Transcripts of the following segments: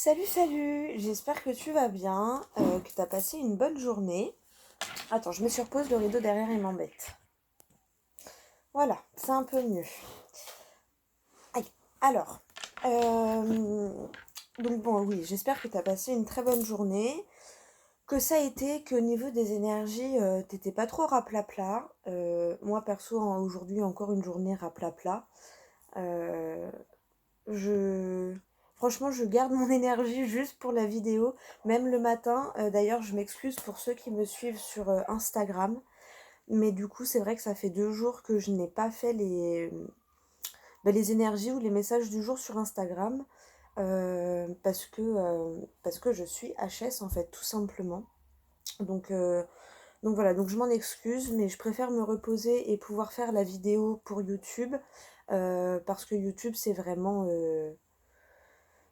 Salut, salut, j'espère que tu vas bien, que tu as passé une bonne journée. Attends, je me surpose, le rideau derrière il m'embête. Voilà, c'est un peu mieux. Aïe. Alors, euh, donc bon, oui, j'espère que tu as passé une très bonne journée, que ça a été, qu'au niveau des énergies, t'étais pas trop raplapla. Moi perso, aujourd'hui encore une journée raplapla. Euh, Je... Franchement, je garde mon énergie juste pour la vidéo, même le matin. D'ailleurs, je m'excuse pour ceux qui me suivent sur Instagram. Mais du coup, c'est vrai que ça fait 2 jours que je n'ai pas fait les énergies ou les messages du jour sur Instagram. Parce que je suis HS en fait, tout simplement. Donc, euh, donc voilà, donc je m'en excuse, mais je préfère me reposer et pouvoir faire la vidéo pour YouTube. Parce que YouTube, c'est vraiment...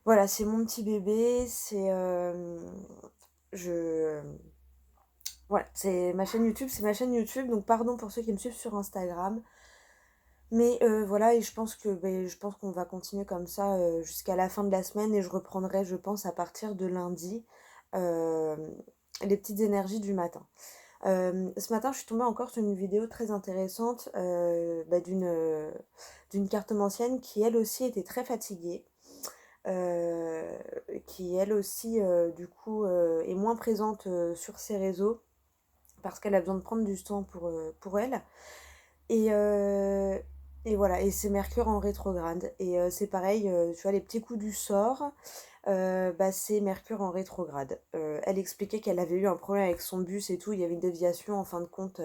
voilà, c'est mon petit bébé, je... Voilà, c'est ma chaîne YouTube, c'est ma chaîne YouTube, donc pardon pour ceux qui me suivent sur Instagram. Mais voilà, et je pense qu'on va continuer comme ça jusqu'à la fin de la semaine et je reprendrai, je pense, à partir de lundi, euh, les petites énergies du matin. Ce matin, je suis tombée encore sur une vidéo très intéressante d'une cartomancienne qui, elle aussi, était très fatiguée. euh, qui elle aussi du coup est moins présente sur ses réseaux parce qu'elle a besoin de prendre du temps pour elle. Et, euh, et voilà, et c'est Mercure en rétrograde. Et c'est pareil, tu vois, les petits coups du sort, bah, c'est Mercure en rétrograde. Elle expliquait qu'elle avait eu un problème avec son bus et tout, il y avait une déviation en fin de compte.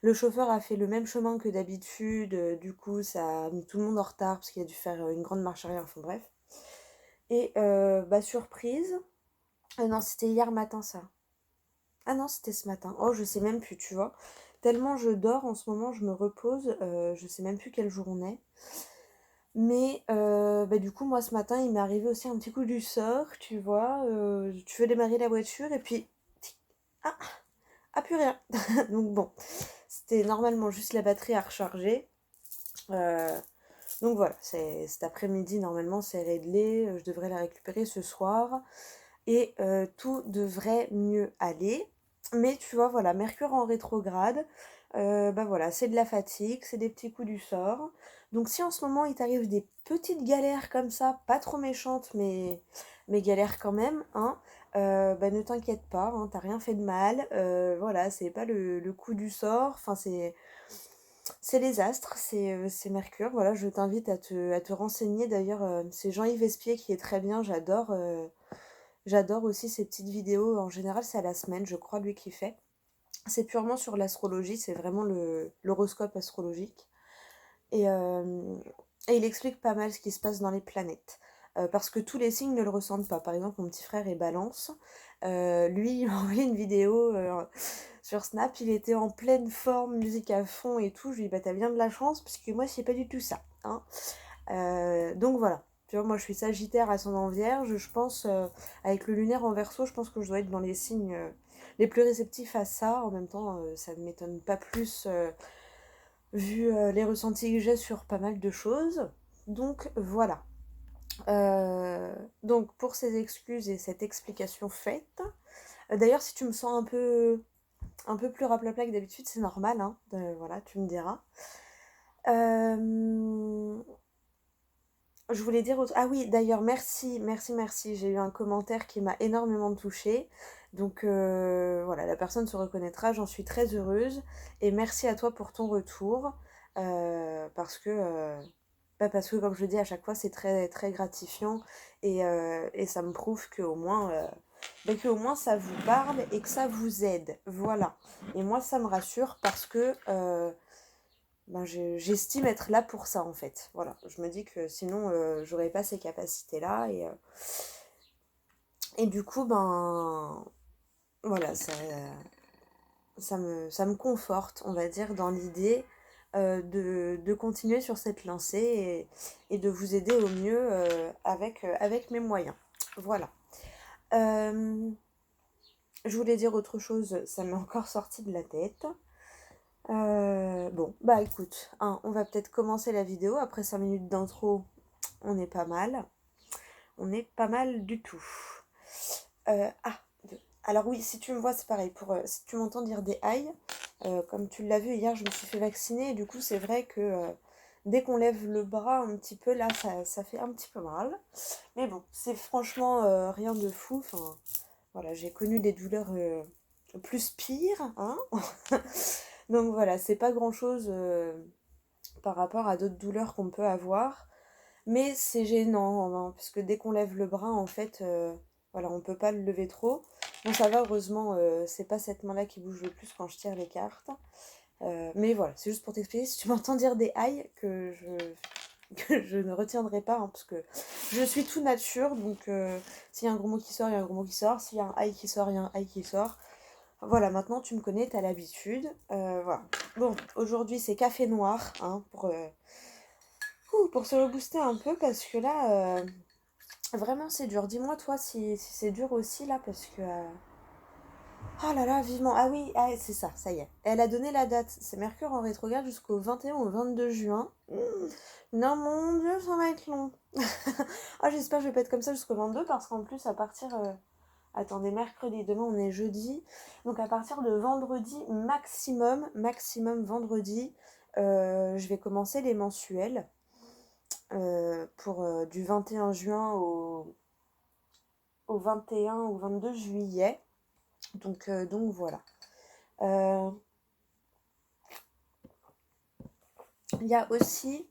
Le chauffeur a fait le même chemin que d'habitude, du coup ça a mis tout le monde en retard parce qu'il a dû faire une grande marche arrière, enfin bref. Et bah surprise. Non, c'était hier matin ça. Ah non, c'était ce matin. Oh, je sais même plus, tu vois. Tellement je dors en ce moment, je me repose, je sais même plus quel jour on est. Mais bah, du coup, moi ce matin, il m'est arrivé aussi un petit coup du sort, tu vois. Tu veux démarrer la voiture et puis. Ah, ah plus rien. Donc bon, c'était normalement juste la batterie à recharger. Euh, donc voilà, cet après-midi, normalement, c'est réglé. Je devrais la récupérer ce soir. Et tout devrait mieux aller. Mais tu vois, voilà, Mercure en rétrograde, bah voilà, c'est de la fatigue, c'est des petits coups du sort. Donc si en ce moment il t'arrive des petites galères comme ça, pas trop méchantes, mais galères quand même, hein, bah ne t'inquiète pas, hein, t'as rien fait de mal. Voilà, c'est pas le coup du sort, enfin c'est les astres, c'est Mercure. Voilà, je t'invite à te renseigner. D'ailleurs, c'est Jean-Yves Espier qui est très bien, j'adore. J'adore aussi ces petites vidéos. En général, c'est à la semaine, je crois, lui qui fait. C'est purement sur l'astrologie, c'est vraiment l'horoscope astrologique. Et, euh, et il explique pas mal ce qui se passe dans les planètes. Parce que tous les signes ne le ressentent pas. Par exemple, mon petit frère est Balance. Lui, il m'a envoyé une vidéo sur Snap. Il était en pleine forme, musique à fond et tout. Je lui ai dit, bah t'as bien de la chance, parce que moi, c'est pas du tout ça, hein. Donc voilà. Tu vois, moi je suis Sagittaire ascendant Vierge, je pense, avec le lunaire en Verseau, je pense que je dois être dans les signes les plus réceptifs à ça. En même temps, ça ne m'étonne pas plus vu les ressentis que j'ai sur pas mal de choses. Donc voilà. Donc pour ces excuses et cette explication faite, d'ailleurs si tu me sens un peu plus raplapla que d'habitude, c'est normal, hein. Voilà, tu me diras. Euh, Je voulais dire autre... Ah oui, d'ailleurs, merci, merci, merci. J'ai eu un commentaire qui m'a énormément touchée. Donc voilà, la personne se reconnaîtra, j'en suis très heureuse. Et merci à toi pour ton retour. Parce que, comme je le dis à chaque fois, c'est très, très gratifiant. Et ça me prouve qu'au moins ça vous parle et que ça vous aide. Voilà. Et moi, ça me rassure parce que ben, j'estime être là pour ça en fait. Voilà, je me dis que sinon j'aurais pas ces capacités-là et du coup ben voilà, ça me conforte, on va dire, dans l'idée de continuer sur cette lancée et de vous aider au mieux avec mes moyens. Voilà. Euh, je voulais dire autre chose, ça m'est encore sorti de la tête. Bon, bah écoute, hein, on va peut-être commencer la vidéo. Après 5 minutes d'intro, on est pas mal. on est pas mal du tout. Ah, alors oui, si tu me vois, c'est pareil. Si tu m'entends dire des aïe, comme tu l'as vu hier, je me suis fait vacciner. Et du coup, c'est vrai que dès qu'on lève le bras un petit peu, là, ça fait un petit peu mal. Mais bon, c'est franchement rien de fou. Enfin, voilà, j'ai connu des douleurs plus pires, hein. Donc voilà, c'est pas grand-chose par rapport à d'autres douleurs qu'on peut avoir. Mais c'est gênant, hein, parce que dès qu'on lève le bras, en fait, voilà, on peut pas le lever trop. Bon, ça va, heureusement, c'est pas cette main-là qui bouge le plus quand je tire les cartes. Mais voilà, c'est juste pour t'expliquer, si tu m'entends dire des aïe, que je ne retiendrai pas, hein, parce que je suis tout nature, donc s'il y a un gros mot qui sort, il y a un gros mot qui sort. S'il y a un aïe qui sort, il y a un aïe qui sort. Voilà, maintenant tu me connais, t'as l'habitude. Voilà. Bon, aujourd'hui c'est café noir, hein, pour se rebooster un peu, parce que là, vraiment c'est dur. Dis-moi toi si c'est dur aussi là, parce que... Oh là là, vivement. Ah oui, ah, c'est ça, ça y est. Elle a donné la date. C'est Mercure en rétrograde jusqu'au 21 au 22 juin. Non, mon Dieu, ça va être long. Ah, j'espère que je vais pas être comme ça jusqu'au 22, parce qu'en plus, à partir... Attendez, mercredi, demain on est jeudi. Donc à partir de vendredi maximum vendredi, je vais commencer les mensuels pour du 21 juin au 21 ou 22 juillet. Donc voilà. Euh, Il y a aussi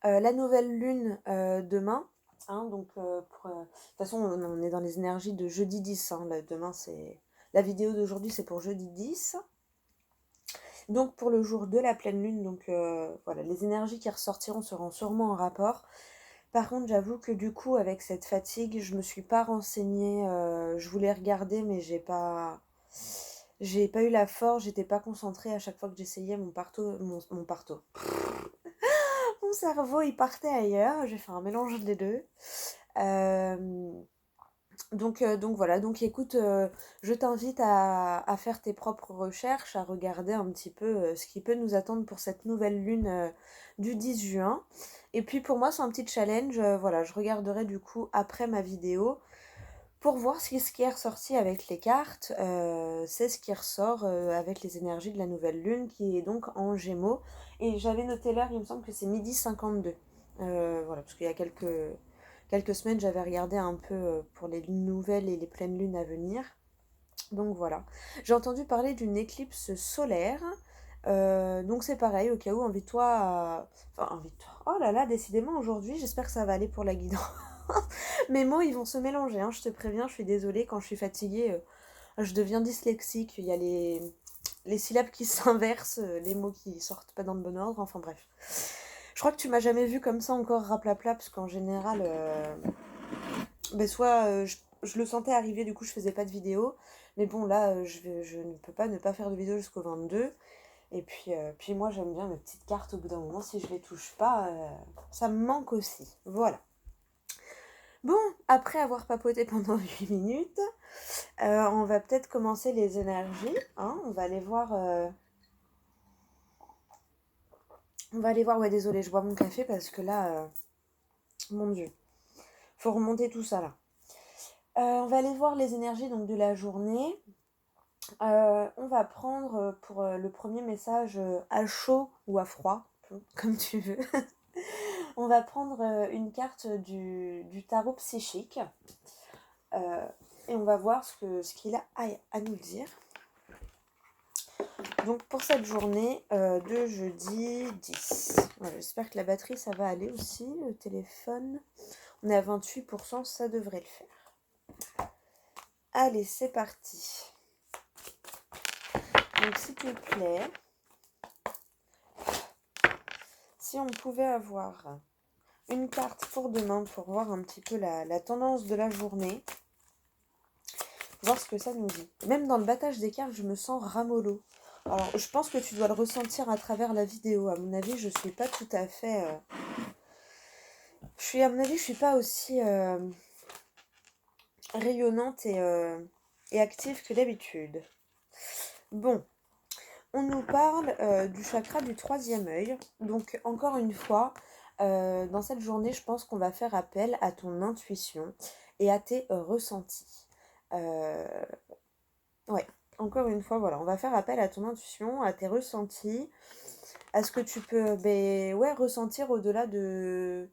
la nouvelle lune demain. Hein, donc, de toute façon, on est dans les énergies de jeudi 10. Hein, là, demain, c'est... La vidéo d'aujourd'hui, c'est pour jeudi 10. Donc, pour le jour de la pleine lune, donc voilà, les énergies qui ressortiront seront sûrement en rapport. Par contre, j'avoue que du coup, avec cette fatigue, je me suis pas renseignée. Je voulais regarder, mais j'ai pas eu la force, j'étais pas concentrée à chaque fois que j'essayais mon parto. Mon cerveau, il partait ailleurs, j'ai fait un mélange des deux. Euh, donc voilà, donc écoute, je t'invite à faire tes propres recherches, à regarder un petit peu ce qui peut nous attendre pour cette nouvelle lune du 10 juin. Et puis pour moi, c'est un petit challenge, voilà, je regarderai du coup après ma vidéo pour voir si ce qui est ressorti avec les cartes, c'est ce qui ressort avec les énergies de la nouvelle lune qui est donc en Gémeaux. Et j'avais noté l'heure, il me semble que c'est 12h52. Voilà, parce qu'il y a quelques semaines, j'avais regardé un peu pour les lunes nouvelles et les pleines lunes à venir. Donc voilà. J'ai entendu parler d'une éclipse solaire. Donc c'est pareil, au cas où, invite-toi à... Enfin, invite-toi. Oh là là, décidément, aujourd'hui, j'espère que ça va aller pour la guidance. Mes mots, ils vont se mélanger, hein, je te préviens, je suis désolée, quand je suis fatiguée, je deviens dyslexique, il y a les syllabes qui s'inversent, les mots qui sortent pas dans le bon ordre, enfin bref. Je crois que tu m'as jamais vu comme ça encore raplapla, parce qu'en général, ben soit je le sentais arriver, du coup je faisais pas de vidéo, mais bon là, je ne peux pas ne pas faire de vidéo jusqu'au 22. Et puis moi j'aime bien mes petites cartes au bout d'un moment, si je les touche pas, ça me manque aussi. Voilà. Bon, après avoir papoté pendant 8 minutes, on va peut-être commencer les énergies. Hein, on va aller voir. On va aller voir. Ouais, désolé, je bois mon café parce que là, mon Dieu, faut remonter tout ça là. On va aller voir les énergies donc de la journée. On va prendre pour le premier message à chaud ou à froid, comme tu veux. On va prendre une carte du tarot psychique. Et on va voir ce qu'il a à nous dire. Donc pour cette journée de jeudi 10. Voilà, j'espère que la batterie ça va aller aussi, le téléphone. On est à 28%, ça devrait le faire. Allez, c'est parti. Donc s'il te plaît, si on pouvait avoir une carte pour demain pour voir un petit peu la tendance de la journée, voir ce que ça nous dit. Même dans le battage des cartes, je me sens ramollo. Alors, je pense que tu dois le ressentir à travers la vidéo. À mon avis, je suis pas tout à fait... à mon avis, je suis pas aussi rayonnante et active que d'habitude. Bon, on nous parle du chakra du troisième œil. Donc, encore une fois, Dans cette journée, je pense qu'on va faire appel à ton intuition et à tes ressentis. Euh, ouais, encore une fois, voilà, on va faire appel à ton intuition, à tes ressentis, à ce que tu peux ben, ouais, ressentir au-delà de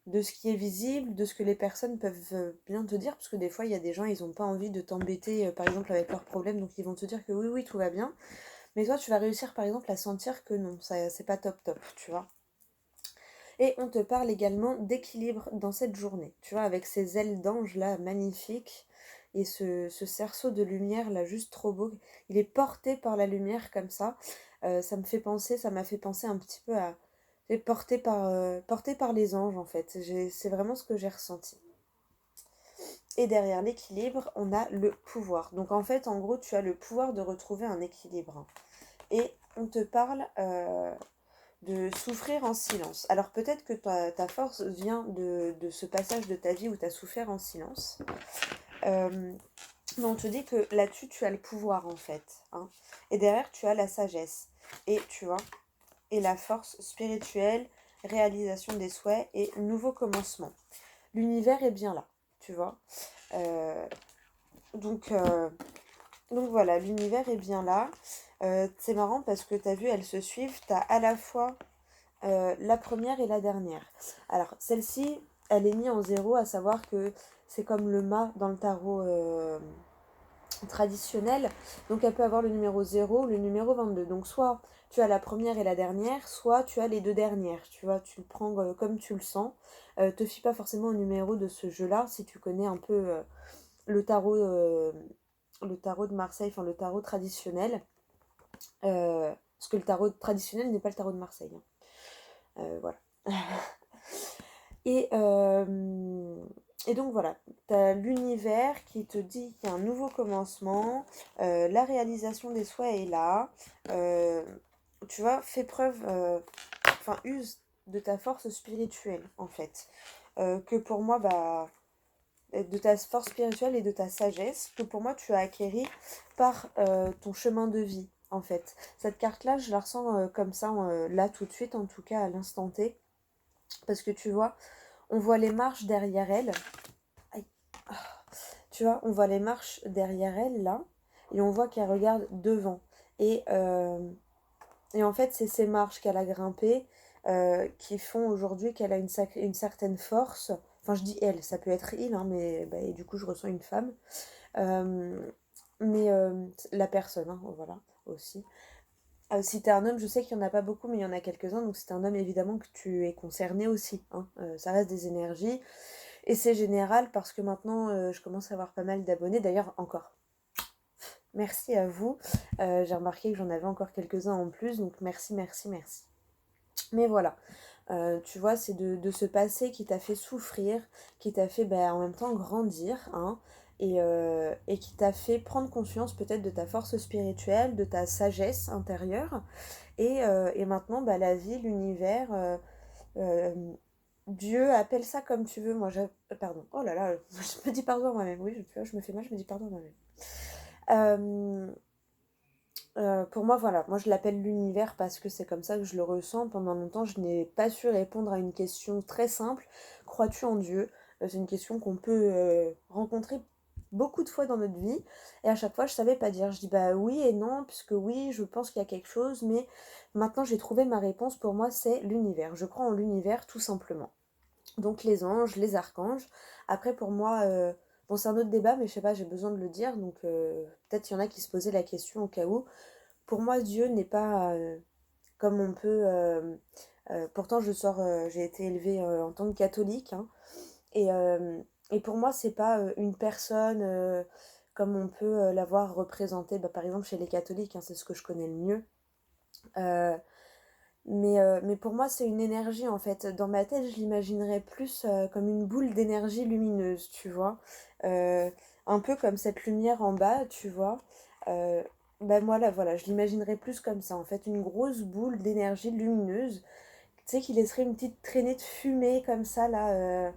ce qui est visible, de ce que les personnes peuvent bien te dire, parce que des fois, il y a des gens, ils n'ont pas envie de t'embêter, par exemple, avec leurs problèmes, donc ils vont te dire que oui, oui, tout va bien. Mais toi, tu vas réussir, par exemple, à sentir que non, ça, c'est pas top top, tu vois. Et on te parle également d'équilibre dans cette journée, tu vois, avec ces ailes d'ange là, magnifiques, et ce cerceau de lumière là, juste trop beau. Il est porté par la lumière comme ça. Ça m'a fait penser un petit peu à. C'est porté par les anges en fait. C'est vraiment ce que j'ai ressenti. Et derrière l'équilibre, on a le pouvoir. Donc en fait, en gros, tu as le pouvoir de retrouver un équilibre. Et on te parle de souffrir en silence. Alors peut-être que ta force vient de ce passage de ta vie où tu as souffert en silence. Mais on te dit que là-dessus, tu as le pouvoir en fait. Hein. Et derrière, tu as la sagesse. Et tu vois, et la force spirituelle, réalisation des souhaits et nouveau commencement. L'univers est bien là, tu vois. Euh, donc, euh, donc voilà, l'univers est bien là. C'est marrant parce que tu as vu, elles se suivent. Tu as à la fois la première et la dernière. Alors, celle-ci, elle est mise en zéro, à savoir que c'est comme le mât dans le tarot traditionnel. Donc, elle peut avoir le numéro 0 ou le numéro 22. Donc, soit tu as la première et la dernière, soit tu as les deux dernières. Tu vois, tu le prends comme tu le sens. Te fie pas forcément au numéro de ce jeu-là, si tu connais un peu le tarot. Le tarot de Marseille, enfin le tarot traditionnel, parce que le tarot traditionnel n'est pas le tarot de Marseille. Hein. Voilà. Et, euh, et donc voilà, tu as l'univers qui te dit qu'il y a un nouveau commencement, la réalisation des souhaits est là, euh, tu vois, fais preuve, enfin use de ta force spirituelle en fait, que pour moi, bah, de ta force spirituelle et de ta sagesse, que pour moi tu as acquéri par ton chemin de vie en fait. Cette carte-là, je la ressens comme ça, là tout de suite, en tout cas à l'instant T, parce que tu vois, on voit les marches derrière elle. Aïe. Tu vois, on voit les marches derrière elle là. Et on voit qu'elle regarde devant. Et, euh, et en fait, c'est ces marches qu'elle a grimpées qui font aujourd'hui qu'elle a une certaine force. Enfin, je dis elle, ça peut être il, hein, mais bah, et du coup, je ressens une femme. Euh, la personne, hein, voilà, aussi. Si t'es un homme, je sais qu'il n'y en a pas beaucoup, mais il y en a quelques-uns. Donc, si t'es un homme, évidemment que tu es concerné aussi. Hein. Ça reste des énergies. Et c'est général parce que maintenant, je commence à avoir pas mal d'abonnés. D'ailleurs, encore. Merci à vous. J'ai remarqué que j'en avais encore quelques-uns en plus. Donc, merci, merci, merci. Mais voilà. Tu vois, c'est de ce passé qui t'a fait souffrir, qui t'a fait bah, en même temps grandir. Hein, et qui t'a fait prendre conscience peut-être de ta force spirituelle, de ta sagesse intérieure. Et maintenant, bah, la vie, l'univers, euh, Dieu, appelle ça comme tu veux. Moi, pardon. Oh là là, je me dis pardon à moi-même. Oui, je me fais mal, je me dis pardon à moi-même. Euh, pour moi, voilà. Moi, je l'appelle l'univers parce que c'est comme ça que je le ressens. Pendant longtemps, je n'ai pas su répondre à une question très simple. Crois-tu en Dieu? C'est une question qu'on peut rencontrer beaucoup de fois dans notre vie. Et à chaque fois, je savais pas dire. Je dis bah oui et non, puisque oui, je pense qu'il y a quelque chose. Mais maintenant, j'ai trouvé ma réponse. Pour moi, c'est l'univers. Je crois en l'univers tout simplement. Donc les anges, les archanges. Après pour moi, bon c'est un autre débat, mais je sais pas, j'ai besoin de le dire, donc peut-être il y en a qui se posaient la question au cas où. Pour moi, Dieu n'est pas comme on peut... pourtant j'ai été élevée en tant que catholique, hein, et, euh, et pour moi c'est pas une personne comme on peut l'avoir représentée, bah, par exemple chez les catholiques, hein, c'est ce que je connais le mieux. Euh, mais pour moi, c'est une énergie en fait. Dans ma tête, je l'imaginerais plus comme une boule d'énergie lumineuse, tu vois. Euh, un peu comme cette lumière en bas, tu vois. Euh, ben moi, là, voilà, je l'imaginerais plus comme ça. En fait, une grosse boule d'énergie lumineuse, tu sais, qui laisserait une petite traînée de fumée comme ça, là,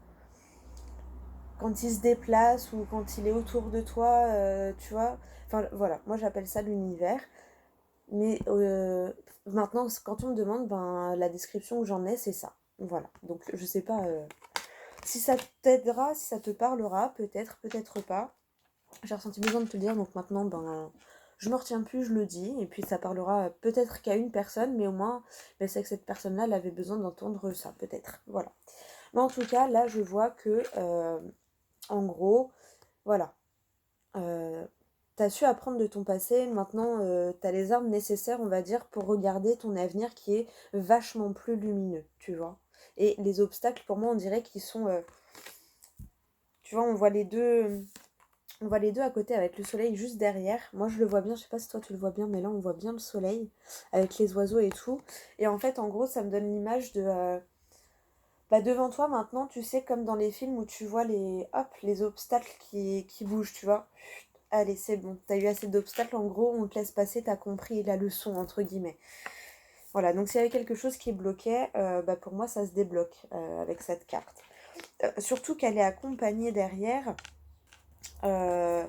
quand il se déplace ou quand il est autour de toi, tu vois. Enfin, voilà, moi, j'appelle ça l'univers. Mais maintenant, quand on me demande, ben, la description que j'en ai, c'est ça. Voilà, donc je sais pas si ça t'aidera, si ça te parlera, peut-être, peut-être pas. J'ai ressenti besoin de te le dire, donc maintenant, ben, je me retiens plus, je le dis, et puis ça parlera peut-être qu'à une personne, mais au moins, ben, c'est que cette personne-là, elle avait besoin d'entendre ça, peut-être. Voilà. Mais en tout cas, là, je vois que, en gros, voilà. T'as su apprendre de ton passé, maintenant, t'as les armes nécessaires, on va dire, pour regarder ton avenir qui est vachement plus lumineux, tu vois. Et les obstacles, pour moi, on dirait qu'ils sont... tu vois, on voit les deux à côté avec le soleil juste derrière. Moi, je le vois bien, je sais pas si toi tu le vois bien, mais là, on voit bien le soleil avec les oiseaux et tout. Et en fait, en gros, ça me donne l'image de... bah, devant toi, maintenant, tu sais, comme dans les films où tu vois les obstacles qui bougent, tu vois. Allez, c'est bon, t'as eu assez d'obstacles, en gros, on te laisse passer, t'as compris la leçon, entre guillemets. Voilà, donc s'il y avait quelque chose qui bloquait, bah, pour moi, ça se débloque avec cette carte. Surtout qu'elle est accompagnée derrière... Euh,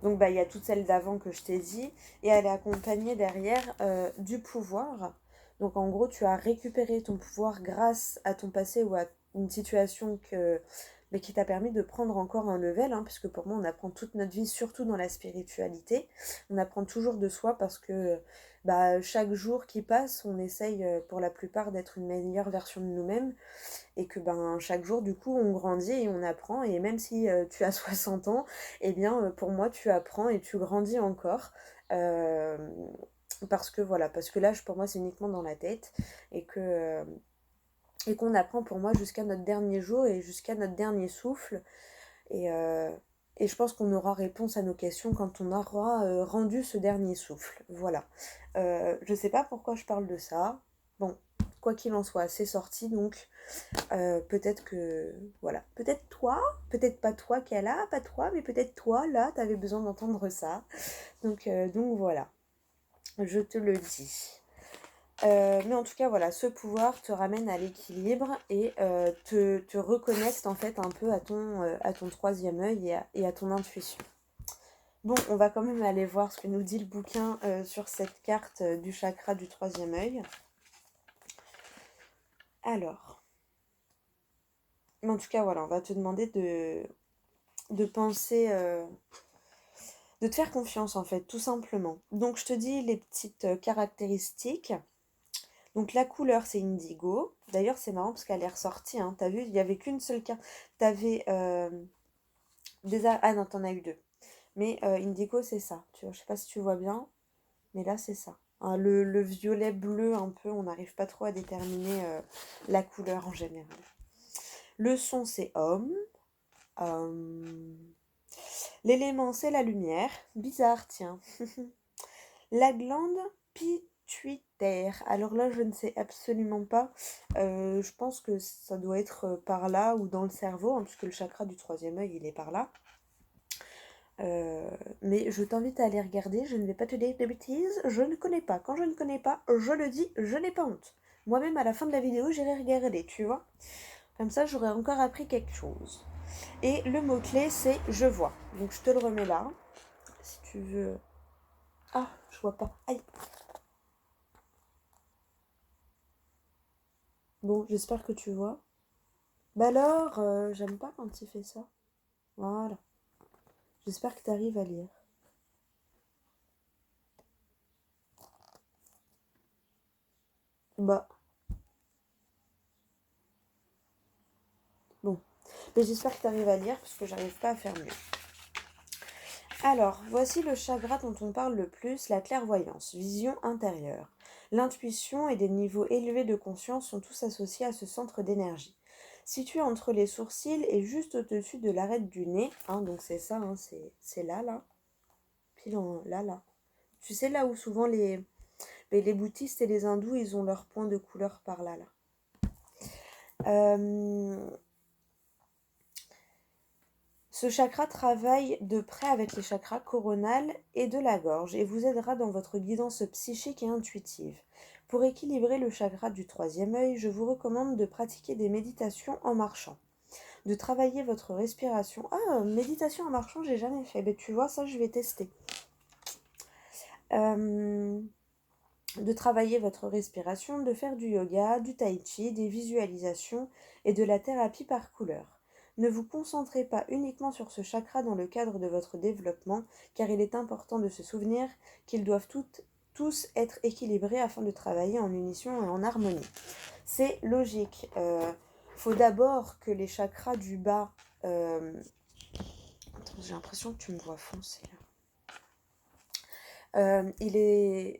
donc bah, il y a toute celle d'avant que je t'ai dit, et elle est accompagnée derrière du pouvoir. Donc en gros, tu as récupéré ton pouvoir grâce à ton passé ou à une situation mais qui t'a permis de prendre encore un level, hein, puisque pour moi, on apprend toute notre vie, surtout dans la spiritualité. On apprend toujours de soi parce que bah, chaque jour qui passe, on essaye pour la plupart d'être une meilleure version de nous-mêmes et que ben chaque jour du coup on grandit et on apprend et même si tu as 60 ans, eh bien pour moi tu apprends et tu grandis encore. Euh, Parce que voilà, parce que l'âge pour moi c'est uniquement dans la tête et que et qu'on apprend pour moi jusqu'à notre dernier jour et jusqu'à notre dernier souffle et, euh, et je pense qu'on aura réponse à nos questions quand on aura rendu ce dernier souffle. Voilà. Je sais pas pourquoi je parle de ça. Bon, quoi qu'il en soit, c'est sorti donc peut-être que, voilà, peut-être toi, peut-être pas toi qu'elle a, pas toi, mais peut-être toi, là, t'avais besoin d'entendre ça. Donc voilà, je te le dis. Mais en tout cas, voilà, ce pouvoir te ramène à l'équilibre et te reconnecte en fait un peu à ton troisième œil et à ton intuition. Bon, on va quand même aller voir ce que nous dit le bouquin sur cette carte du chakra du troisième œil. Alors, mais en tout cas, voilà, on va te demander de penser, de te faire confiance en fait, tout simplement. Donc je te dis les petites caractéristiques. Donc la couleur c'est indigo. D'ailleurs c'est marrant parce qu'elle est ressortie, hein. T'as vu, il n'y avait qu'une seule carte. T'avais ah non, t'en as eu deux. Mais indigo c'est ça. Tu vois, je sais pas si tu vois bien, mais là c'est ça. Hein, le violet bleu un peu, on n'arrive pas trop à déterminer la couleur en général. Le son c'est homme. Euh, L'élément, c'est la lumière. Bizarre, tiens. La glande pituitaire. Alors là, je ne sais absolument pas. Je pense que ça doit être par là ou dans le cerveau, hein, puisque le chakra du troisième œil, il est par là. Mais je t'invite à aller regarder. Je ne vais pas te dire de bêtises. Je ne connais pas. Quand je ne connais pas, je le dis, je n'ai pas honte. Moi-même, à la fin de la vidéo, j'irai regarder, tu vois. Comme ça, j'aurais encore appris quelque chose. Et le mot-clé, c'est je vois. Donc, je te le remets là. Si tu veux. Ah, je vois pas. Aïe. Bon, j'espère que tu vois. Bah alors, j'aime pas quand il fait ça. Voilà. J'espère que tu arrives à lire. Bah, bon. Mais j'espère que tu arrives à lire parce que j'arrive pas à faire mieux. Alors, voici le chakra dont on parle le plus, la clairvoyance, vision intérieure. L'intuition et des niveaux élevés de conscience sont tous associés à ce centre d'énergie. Situé entre les sourcils et juste au-dessus de l'arête du nez, hein, donc c'est ça, hein, c'est là, là, pile en, là, là. Tu sais, là où souvent les bouddhistes et les hindous, ils ont leur point de couleur par là, là. Euh, Ce chakra travaille de près avec les chakras coronal et de la gorge et vous aidera dans votre guidance psychique et intuitive. Pour équilibrer le chakra du troisième œil, je vous recommande de pratiquer des méditations en marchant, de travailler votre respiration. Ah, méditation en marchant, j'ai jamais fait. Ben, tu vois, ça, je vais tester. Euh, de travailler votre respiration, de faire du yoga, du tai chi, des visualisations et de la thérapie par couleur. Ne vous concentrez pas uniquement sur ce chakra dans le cadre de votre développement, car il est important de se souvenir qu'ils doivent tous être équilibrés afin de travailler en unisson et en harmonie. C'est logique. Faut d'abord que les chakras du bas... Attends, j'ai l'impression que tu me vois foncer là.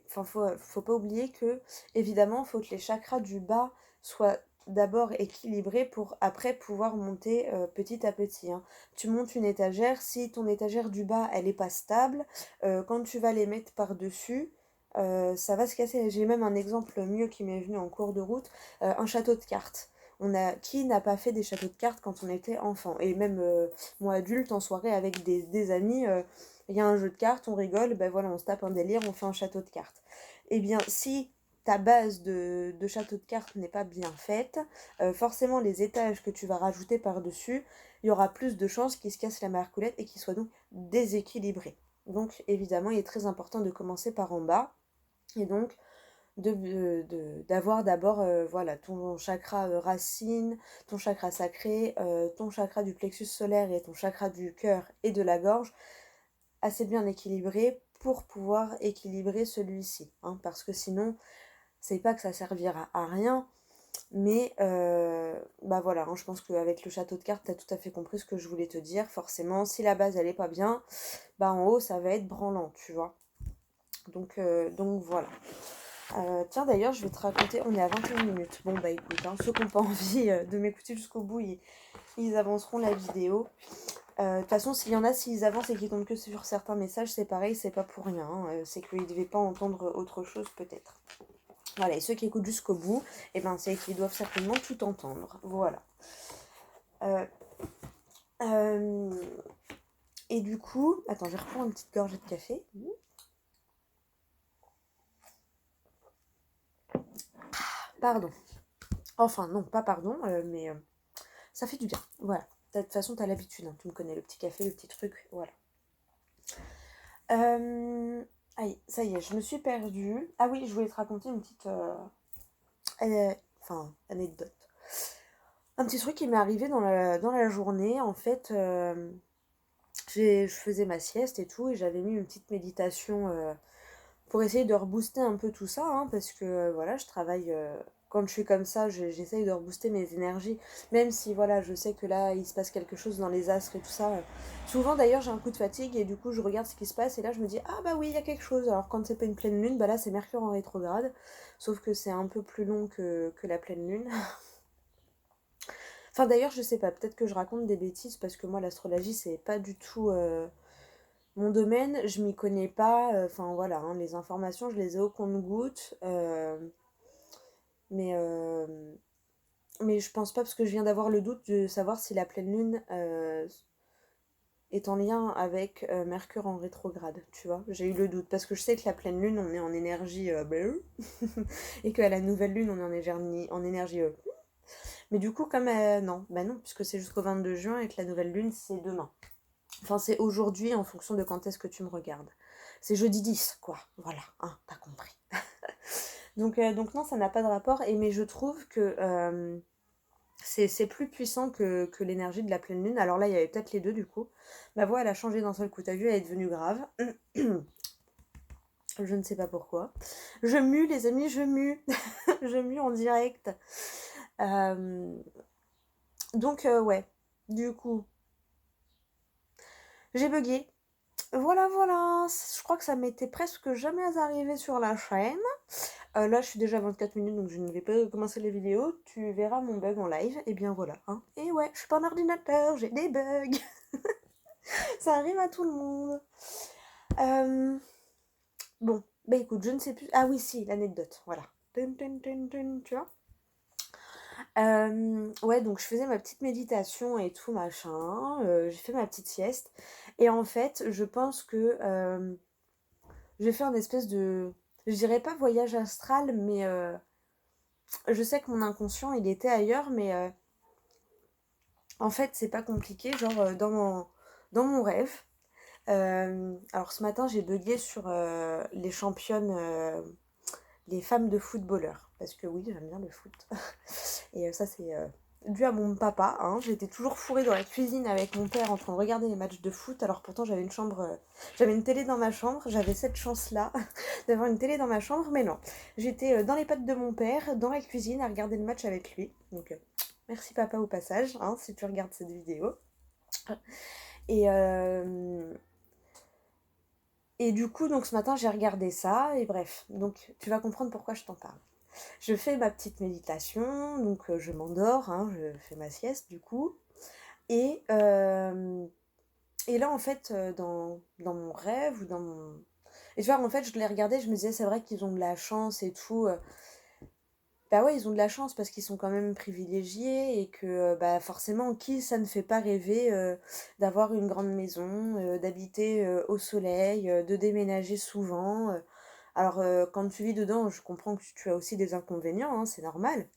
Enfin, faut pas oublier que, évidemment, faut que les chakras du bas soient d'abord équilibrés pour après pouvoir monter petit à petit, hein. Tu montes une étagère, si ton étagère du bas, elle est pas stable, quand tu vas les mettre par-dessus, ça va se casser. J'ai même un exemple mieux qui m'est venu en cours de route, un château de cartes. Qui n'a pas fait des châteaux de cartes quand on était enfant? Et même moi adulte en soirée avec des amis, il y a un jeu de cartes, on rigole, ben voilà, on se tape un délire, on fait un château de cartes. Eh bien, si ta base de château de cartes n'est pas bien faite, forcément les étages que tu vas rajouter par-dessus, il y aura plus de chances qu'ils se cassent la marcoulette et qu'ils soient donc déséquilibrés. Donc évidemment, il est très important de commencer par en bas et donc d'avoir d'abord voilà, ton chakra racine, ton chakra sacré, ton chakra du plexus solaire et ton chakra du cœur et de la gorge assez bien équilibré pour pouvoir équilibrer celui-ci, hein, parce que sinon, c'est pas que ça servira à rien, mais bah voilà, hein, je pense qu'avec le château de cartes, tu as tout à fait compris ce que je voulais te dire. Forcément, si la base elle est pas bien, bah en haut ça va être branlant, tu vois. Donc voilà. Tiens, d'ailleurs, je vais te raconter, on est à 21 minutes. Bon, bah écoute, hein, ceux qui n'ont pas envie de m'écouter jusqu'au bout, ils avanceront la vidéo. De toute façon, s'il y en a, s'ils avancent et qu'ils tombent que sur certains messages, c'est pareil, c'est pas pour rien, hein. C'est qu'ils ne devaient pas entendre autre chose, peut-être. Voilà, et ceux qui écoutent jusqu'au bout, eh ben, c'est qu'ils doivent certainement tout entendre. Voilà. Euh, euh, et du coup, attends, je vais reprendre une petite gorgée de café. Pardon. Enfin, non, pas pardon, mais ça fait du bien. Voilà. De toute façon, t'as l'habitude, hein. Tu me connais, le petit café, le petit truc, voilà. Aïe, ça y est, je me suis perdue. Ah oui, je voulais te raconter une petite anecdote. Un petit truc qui m'est arrivé dans la journée. En fait, je faisais ma sieste et tout, et j'avais mis une petite méditation pour essayer de rebooster un peu tout ça, hein, parce que voilà, je travaille. Quand je suis comme ça, j'essaye de rebooster mes énergies, même si voilà, je sais que là, il se passe quelque chose dans les astres et tout ça. Souvent d'ailleurs, j'ai un coup de fatigue et du coup, je regarde ce qui se passe et là, je me dis, ah bah oui, il y a quelque chose. Alors quand c'est pas une pleine lune, bah là, c'est Mercure en rétrograde, sauf que c'est un peu plus long que la pleine lune. Enfin d'ailleurs, je sais pas, peut-être que je raconte des bêtises parce que moi, l'astrologie, c'est pas du tout mon domaine, je m'y connais pas. Enfin voilà, hein, les informations, je les ai au compte-gouttes. Mais, euh, mais je pense pas parce que je viens d'avoir le doute de savoir si la pleine lune est en lien avec Mercure en rétrograde, tu vois. J'ai eu le doute parce que je sais que la pleine lune, on est en énergie bleu et qu'à la nouvelle lune, on est en énergie mais du coup, comme non, bah non, puisque c'est jusqu'au 22 juin et que la nouvelle lune, c'est demain. Enfin, c'est aujourd'hui en fonction de quand est-ce que tu me regardes. C'est jeudi 10, quoi. Voilà, hein, t'as compris. Donc non, ça n'a pas de rapport. Mais je trouve que c'est plus puissant que l'énergie de la pleine lune. Alors là, il y avait peut-être les deux du coup. Ma voix, elle a changé d'un seul coup. T'as vu, elle est devenue grave. Je ne sais pas pourquoi. Je mue, les amis, je mue. Je mue en direct. Donc, ouais. Du coup, j'ai bugué. Voilà, voilà. Je crois que ça m'était presque jamais arrivé sur la chaîne. Là, je suis déjà à 24 minutes, donc je ne vais pas commencer les vidéos. Tu verras mon bug en live. Et bien voilà, hein. Et ouais, je suis pas un ordinateur, j'ai des bugs. Ça arrive à tout le monde. Bon, bah écoute, je ne sais plus. Ah oui, si, l'anecdote, voilà. Tu vois. Ouais, donc je faisais ma petite méditation et tout machin. J'ai fait ma petite sieste. Et en fait, je pense que j'ai fait un espèce de... Je dirais pas voyage astral, mais je sais que mon inconscient, il était ailleurs, mais en fait, c'est pas compliqué. Genre, dans mon rêve, alors ce matin, j'ai bugué sur les championnes les femmes de footballeurs. Parce que oui, j'aime bien le foot. Et ça, c'est dû à mon papa. Hein. J'étais toujours fourrée dans la cuisine avec mon père en train de regarder les matchs de foot. Alors pourtant, j'avais une chambre, j'avais une télé dans ma chambre. J'avais cette chance-là d'avoir une télé dans ma chambre. Mais non, j'étais dans les pattes de mon père, dans la cuisine, à regarder le match avec lui. Donc, merci papa au passage, hein, si tu regardes cette vidéo. Et, et du coup, donc ce matin, j'ai regardé ça. Et bref, donc tu vas comprendre pourquoi je t'en parle. Je fais ma petite méditation, donc je m'endors, hein, je fais ma sieste du coup. Et, et là, en fait, dans mon rêve ou dans mon... Et tu vois, en fait, je les regardais, je me disais, c'est vrai qu'ils ont de la chance et tout. Bah ouais, ils ont de la chance parce qu'ils sont quand même privilégiés et que bah forcément, qui ça ne fait pas rêver d'avoir une grande maison, d'habiter au soleil, de déménager souvent. Alors, quand tu vis dedans, je comprends que tu as aussi des inconvénients, hein, c'est normal.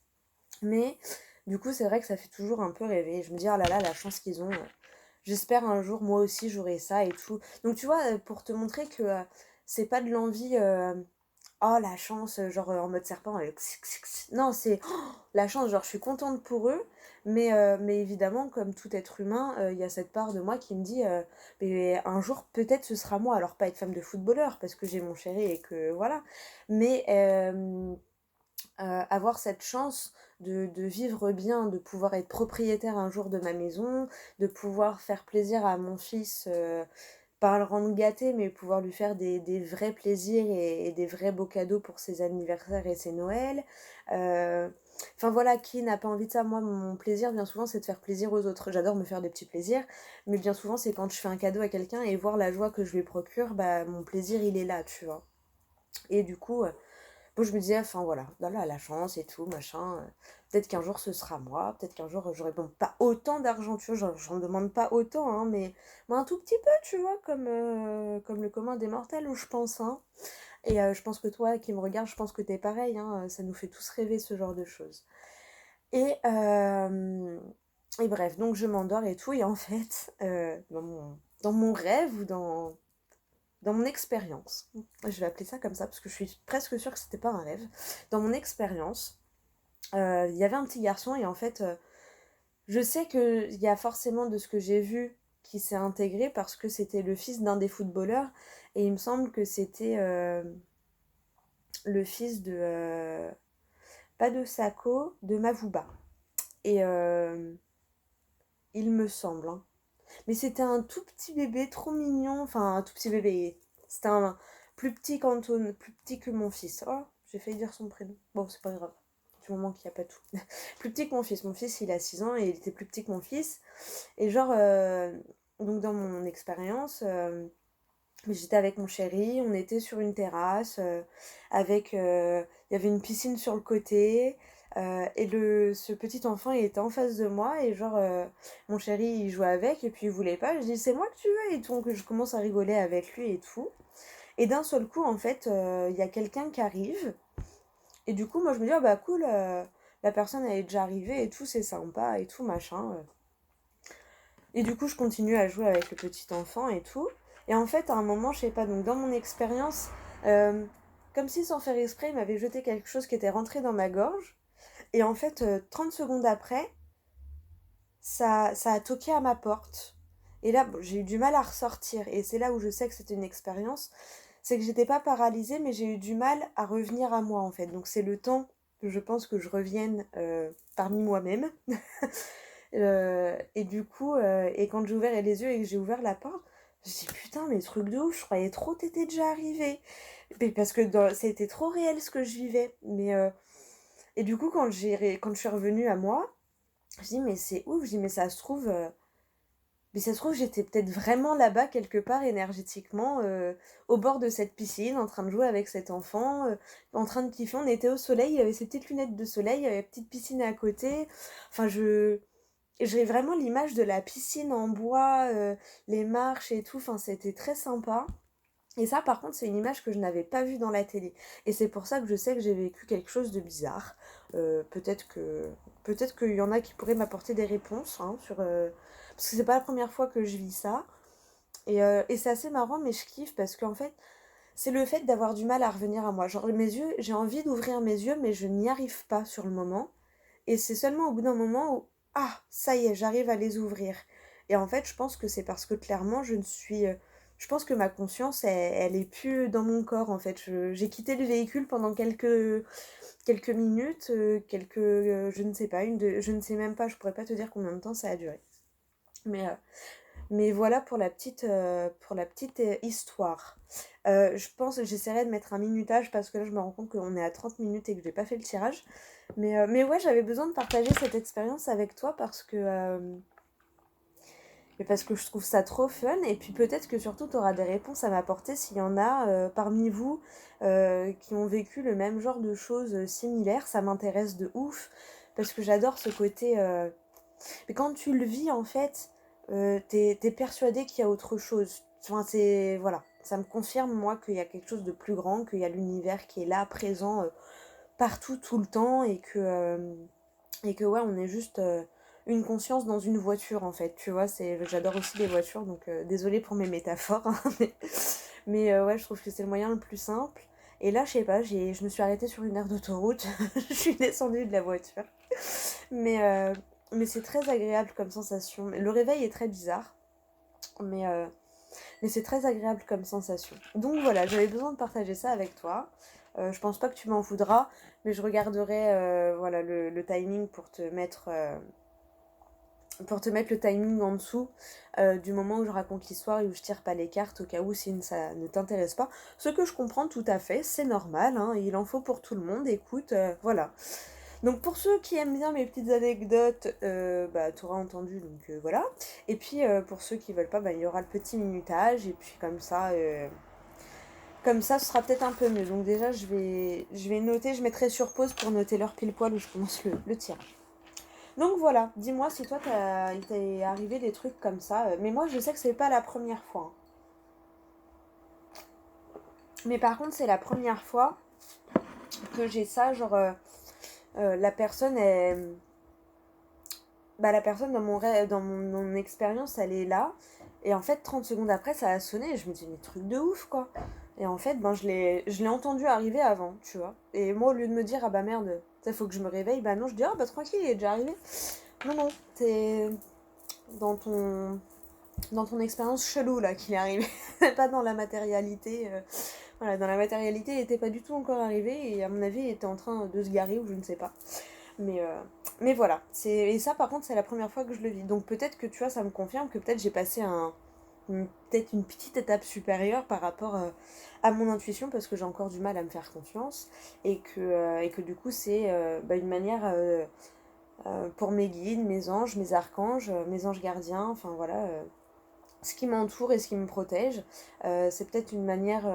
Mais du coup, c'est vrai que ça fait toujours un peu rêver. Je me dis, oh là là, la chance qu'ils ont. J'espère un jour, moi aussi, j'aurai ça et tout. Donc, tu vois, pour te montrer que c'est pas de l'envie, oh la chance, genre en mode serpent, non, c'est oh, la chance, genre je suis contente pour eux. Mais évidemment, comme tout être humain, il y a cette part de moi qui me dit, mais un jour, peut-être ce sera moi. Alors, pas être femme de footballeur, parce que j'ai mon chéri et que voilà. Mais avoir cette chance de vivre bien, de pouvoir être propriétaire un jour de ma maison, de pouvoir faire plaisir à mon fils, pas le rendre gâté, mais pouvoir lui faire des vrais plaisirs et des vrais beaux cadeaux pour ses anniversaires et ses Noëls. Enfin voilà, qui n'a pas envie de ça? Moi, mon plaisir, bien souvent, c'est de faire plaisir aux autres. J'adore me faire des petits plaisirs, mais bien souvent, c'est quand je fais un cadeau à quelqu'un et voir la joie que je lui procure, bah mon plaisir, il est là, tu vois. Et du coup, bon, je me disais, enfin voilà, voilà, la chance et tout, machin. Peut-être qu'un jour ce sera moi, peut-être qu'un jour j'aurai bon, pas autant d'argent, tu vois, j'en demande pas autant, hein, mais un tout petit peu, tu vois, comme le commun des mortels, où je pense, hein. Et je pense que toi qui me regardes, je pense que t'es pareil, hein, ça nous fait tous rêver ce genre de choses. Et, euh, et bref, donc je m'endors et tout, et en fait, dans mon rêve ou dans mon expérience, je vais appeler ça comme ça parce que je suis presque sûre que c'était pas un rêve. Dans mon expérience, il y avait un petit garçon et en fait, je sais qu'il y a forcément de ce que j'ai vu qui s'est intégré parce que c'était le fils d'un des footballeurs et il me semble que c'était le fils de... pas de Sako, de Mavuba. Et il me semble, hein. Mais c'était un tout petit bébé, trop mignon. Enfin, un tout petit bébé. C'était un plus petit qu'Anton, plus petit que mon fils. Oh, j'ai failli dire son prénom. Bon, c'est pas grave. Du moment qu'il n'y a pas tout. Plus petit que mon fils. Mon fils, il a 6 ans et il était plus petit que mon fils. Et genre, donc dans mon expérience, j'étais avec mon chéri, on était sur une terrasse, il y avait une piscine sur le côté, et ce petit enfant il était en face de moi, et genre, mon chéri il jouait avec, et puis il voulait pas, je dis c'est moi que tu veux, et donc je commence à rigoler avec lui et tout. Et d'un seul coup, en fait, il y a quelqu'un qui arrive, et du coup, moi je me dis, oh bah cool, la personne elle est déjà arrivée et tout, c'est sympa et tout, machin. Et du coup, je continue à jouer avec le petit enfant et tout. Et en fait, à un moment, je sais pas, donc dans mon expérience, euh, comme si sans faire exprès, il m'avait jeté quelque chose qui était rentré dans ma gorge. Et en fait, 30 secondes après, ça a toqué à ma porte. Et là, bon, j'ai eu du mal à ressortir. Et c'est là où je sais que c'était une expérience. C'est que j'étais pas paralysée, mais j'ai eu du mal à revenir à moi, en fait. Donc c'est le temps que je pense que je revienne parmi moi-même. Et du coup, et quand j'ai ouvert les yeux et que j'ai ouvert la porte, je me suis dit putain, mais truc de ouf, je croyais trop t'étais déjà arrivé. Mais parce que c'était trop réel ce que je vivais. Et du coup, quand je suis revenue à moi, je dis mais c'est ouf, je dis mais ça se trouve, j'étais peut-être vraiment là-bas quelque part énergétiquement, au bord de cette piscine, en train de jouer avec cet enfant, en train de kiffer. On était au soleil, il y avait ces petites lunettes de soleil, il y avait la petite piscine à côté. Enfin, j'ai vraiment l'image de la piscine en bois, les marches et tout, enfin c'était très sympa. Et ça par contre c'est une image que je n'avais pas vue dans la télé. Et c'est pour ça que je sais que j'ai vécu quelque chose de bizarre. Peut-être qu'il y en a qui pourraient m'apporter des réponses, hein, parce que c'est pas la première fois que je vis ça. Et c'est assez marrant mais je kiffe parce qu'en fait C'est le fait d'avoir du mal à revenir à moi. Genre mes yeux, j'ai envie d'ouvrir mes yeux, mais je n'y arrive pas sur le moment. Et c'est seulement au bout d'un moment où, ah, ça y est, j'arrive à les ouvrir. Et en fait, je pense que c'est parce que clairement, je pense que ma conscience, elle est plus dans mon corps, en fait. J'ai quitté le véhicule pendant quelques minutes, je ne sais pas, je ne sais même pas, je pourrais pas te dire combien de temps ça a duré. Mais, euh, mais voilà pour la petite histoire. Je pense que j'essaierai de mettre un minutage parce que là je me rends compte qu'on est à 30 minutes et que j'ai pas fait le tirage. Mais ouais, j'avais besoin de partager cette expérience avec toi parce que je trouve ça trop fun. Et puis peut-être que surtout tu auras des réponses à m'apporter s'il y en a parmi vous qui ont vécu le même genre de choses similaires. Ça m'intéresse de ouf parce que j'adore ce côté. Mais quand tu le vis, en fait, t'es persuadé qu'il y a autre chose. Enfin, c'est... Voilà. Ça me confirme, moi, qu'il y a quelque chose de plus grand, qu'il y a l'univers qui est là, présent, partout, tout le temps, et que ouais, on est juste une conscience dans une voiture, en fait. Tu vois, j'adore aussi les voitures, donc désolée pour mes métaphores, hein, mais ouais, je trouve que c'est le moyen le plus simple. Et là, je sais pas, je me suis arrêtée sur une aire d'autoroute, je suis descendue de la voiture. Mais, euh, mais c'est très agréable comme sensation. Le réveil est très bizarre, mais, euh, mais c'est très agréable comme sensation. Donc voilà, j'avais besoin de partager ça avec toi. Je pense pas que tu m'en voudras, mais je regarderai voilà, le timing pour te mettre le timing en dessous du moment où je raconte l'histoire et où je tire pas les cartes au cas où si ça ne t'intéresse pas. Ce que je comprends tout à fait, c'est normal, hein, il en faut pour tout le monde. Écoute, voilà. Donc pour ceux qui aiment bien mes petites anecdotes, bah t'auras entendu, donc voilà. Et puis pour ceux qui veulent pas, bah il y aura le petit minutage et puis comme ça ce sera peut-être un peu mieux. Donc déjà je vais noter, je mettrai sur pause pour noter l'heure pile poil où je commence le tirage. Donc voilà, dis-moi si toi il t'est arrivé des trucs comme ça. Mais moi je sais que c'est pas la première fois, hein. Mais par contre c'est la première fois que j'ai ça, genre la personne est bah, la personne dans mon expérience, elle est là. Et en fait, 30 secondes après, ça a sonné. Et je me dis, mais truc de ouf, quoi. Et en fait, ben, je l'ai entendu arriver avant, tu vois. Et moi, au lieu de me dire, ah bah merde, il faut que je me réveille, bah non, je dis, ah bah tranquille, il est déjà arrivé. Non, non, t'es dans dans ton expérience chelou, là, qu'il est arrivé. Pas dans la matérialité. Voilà, dans la matérialité, il était pas du tout encore arrivé. Et à mon avis, il était en train de se garer ou je ne sais pas. Mais, euh, mais voilà. Et ça, par contre, c'est la première fois que je le vis. Donc peut-être que tu vois, ça me confirme que peut-être j'ai passé peut-être une petite étape supérieure par rapport à mon intuition parce que j'ai encore du mal à me faire confiance et que du coup, c'est bah, une manière pour mes guides, mes anges, mes archanges, mes anges gardiens, enfin voilà, ce qui m'entoure et ce qui me protège. C'est peut-être une manière,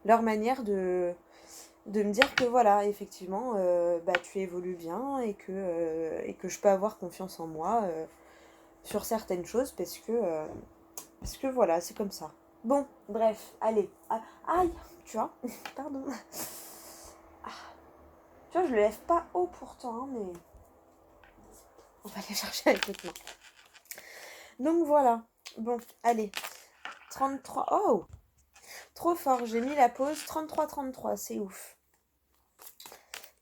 leur manière de me dire que voilà, effectivement, bah, tu évolues bien et que je peux avoir confiance en moi sur certaines choses parce que voilà, c'est comme ça. Bon, bref, allez. Ah, aïe, tu vois, pardon. Ah, tu vois, je le lève pas haut pourtant, hein, mais on va aller chercher avec l'autre main. Donc voilà. Bon, allez. 33. Oh, trop fort, j'ai mis la pause. 33-33, c'est ouf.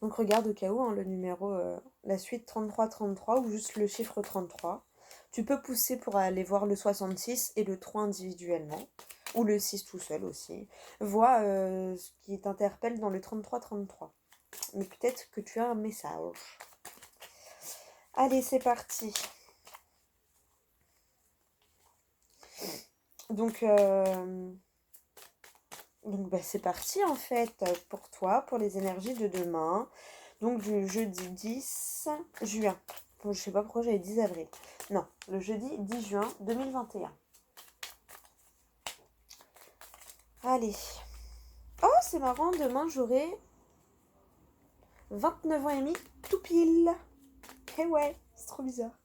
Donc regarde au cas où, hein, le numéro, la suite 33-33 ou juste le chiffre 33. Tu peux pousser pour aller voir le 66 et le 3 individuellement, ou le 6 tout seul aussi. Vois ce qui t'interpelle dans le 33-33. Mais peut-être que tu as un message. Allez, c'est parti. Donc, bah, c'est parti en fait pour toi, pour les énergies de demain. Donc du jeudi 10 juin. Bon, je sais pas pourquoi j'avais 10 avril. Non, le jeudi 10 juin 2021. Allez. Oh, c'est marrant, demain j'aurai 29 ans et demi, tout pile. Eh ouais, c'est trop bizarre.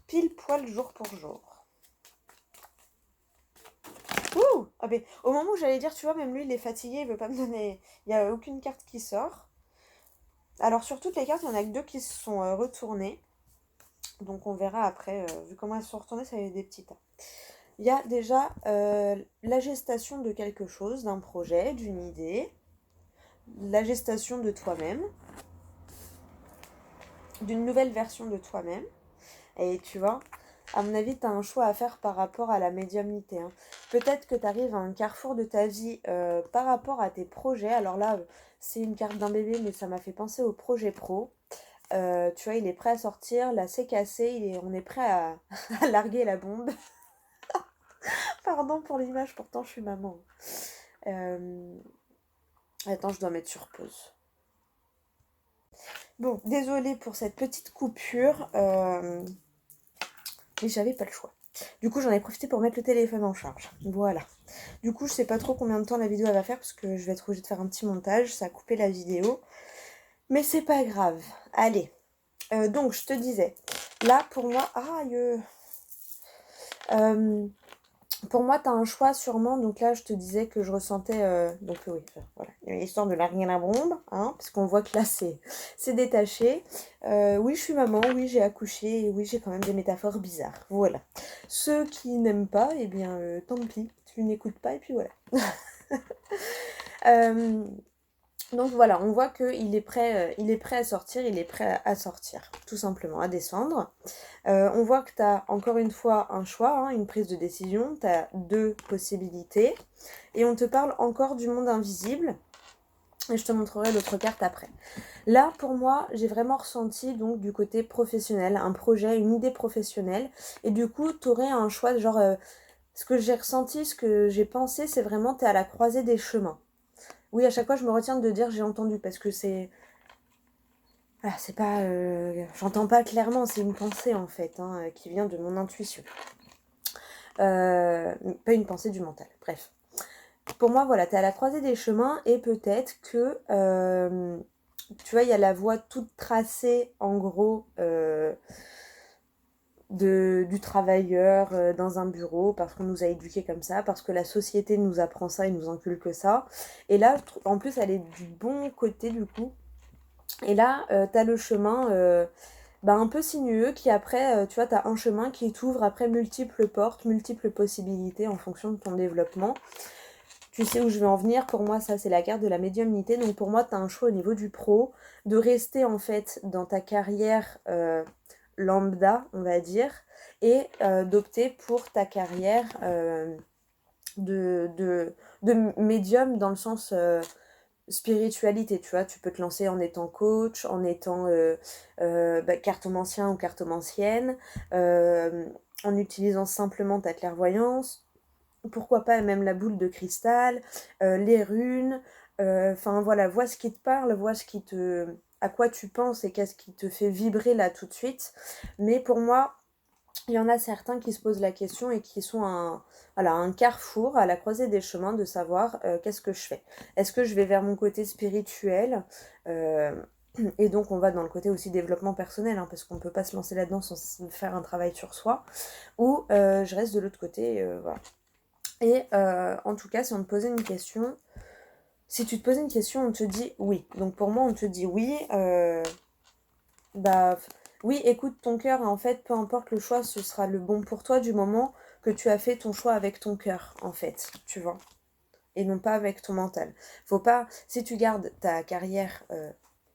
Pile poil jour pour jour. Ouh, ah ben, au moment où j'allais dire, tu vois, même lui il est fatigué, il veut pas me donner. Il n'y a aucune carte qui sort. Alors sur toutes les cartes, il n'y en a que deux qui se sont retournées. Donc on verra après, vu comment elles sont retournées, ça y a des petits tas. Il y a déjà la gestation de quelque chose, d'un projet, d'une idée, la gestation de toi-même, d'une nouvelle version de toi-même. Et tu vois, à mon avis, tu as un choix à faire par rapport à la médiumnité, hein. Peut-être que tu arrives à un carrefour de ta vie par rapport à tes projets. Alors là, c'est une carte d'un bébé, mais ça m'a fait penser au projet pro. Tu vois, il est prêt à sortir, là c'est cassé, on est prêt à, à larguer la bombe. Pardon pour l'image, pourtant je suis maman. Euh, Attends, je dois mettre sur pause. Bon, désolée pour cette petite coupure, mais j'avais pas le choix. Du coup, j'en ai profité pour mettre le téléphone en charge. Voilà. Du coup, je sais pas trop combien de temps la vidéo elle va faire parce que je vais être obligée de faire un petit montage. Ça a coupé la vidéo. Mais c'est pas grave. Allez. Donc, je te disais. Là, pour moi... Aïe. Pour moi, tu as un choix sûrement. Donc là, je te disais que je ressentais... donc oui, voilà. Il y a l'histoire de larguer la bombe. Hein, parce qu'on voit que là, c'est détaché. Oui, je suis maman. Oui, j'ai accouché. Et oui, j'ai quand même des métaphores bizarres. Voilà. Ceux qui n'aiment pas, eh bien, tant pis. Tu n'écoutes pas et puis voilà. Euh, donc voilà, on voit qu'il est prêt à sortir, il est prêt à sortir, tout simplement, à descendre. On voit que tu as encore une fois un choix, hein, une prise de décision, tu as deux possibilités. Et on te parle encore du monde invisible. Et je te montrerai l'autre carte après. Là, pour moi, j'ai vraiment ressenti donc du côté professionnel, un projet, une idée professionnelle. Et du coup, tu aurais un choix, genre, ce que j'ai ressenti, ce que j'ai pensé, c'est vraiment, tu es à la croisée des chemins. Oui, à chaque fois, je me retiens de dire j'ai entendu, parce que c'est... Ah, c'est pas... j'entends pas clairement, c'est une pensée, en fait, hein, qui vient de mon intuition. Pas une pensée du mental, bref. Pour moi, voilà, t'es à la croisée des chemins, et peut-être que... tu vois, il y a la voie toute tracée, en gros... du travailleur dans un bureau parce qu'on nous a éduqués comme ça, parce que la société nous apprend ça et nous inculque ça. Et là, en plus, elle est du bon côté du coup. Et là, t'as le chemin un peu sinueux qui après, tu vois, t'as un chemin qui t'ouvre après multiples portes, multiples possibilités en fonction de ton développement. Tu sais où je vais en venir, pour moi ça c'est la carte de la médiumnité, donc pour moi t'as un choix au niveau du pro, de rester en fait dans ta carrière lambda, on va dire, et d'opter pour ta carrière de, de, de médium dans le sens spiritualité, tu vois, tu peux te lancer en étant coach, en étant cartomancien ou cartomancienne, en utilisant simplement ta clairvoyance, pourquoi pas même la boule de cristal, les runes, enfin voilà, vois ce qui te parle, vois ce qui te... à quoi tu penses et qu'est-ce qui te fait vibrer là tout de suite. Mais pour moi, il y en a certains qui se posent la question et qui sont voilà, un carrefour, à la croisée des chemins, de savoir qu'est-ce que je fais. Est-ce que je vais vers mon côté spirituel et donc on va dans le côté aussi développement personnel, hein, parce qu'on ne peut pas se lancer là-dedans sans faire un travail sur soi, ou je reste de l'autre côté, voilà. Et en tout cas, si on te posait une question, si tu te posais une question, on te dit oui. Donc pour moi, on te dit oui, bah oui, écoute ton cœur, et en fait, peu importe le choix, ce sera le bon pour toi du moment que tu as fait ton choix avec ton cœur, en fait, tu vois, et non pas avec ton mental. Faut pas, si tu gardes ta carrière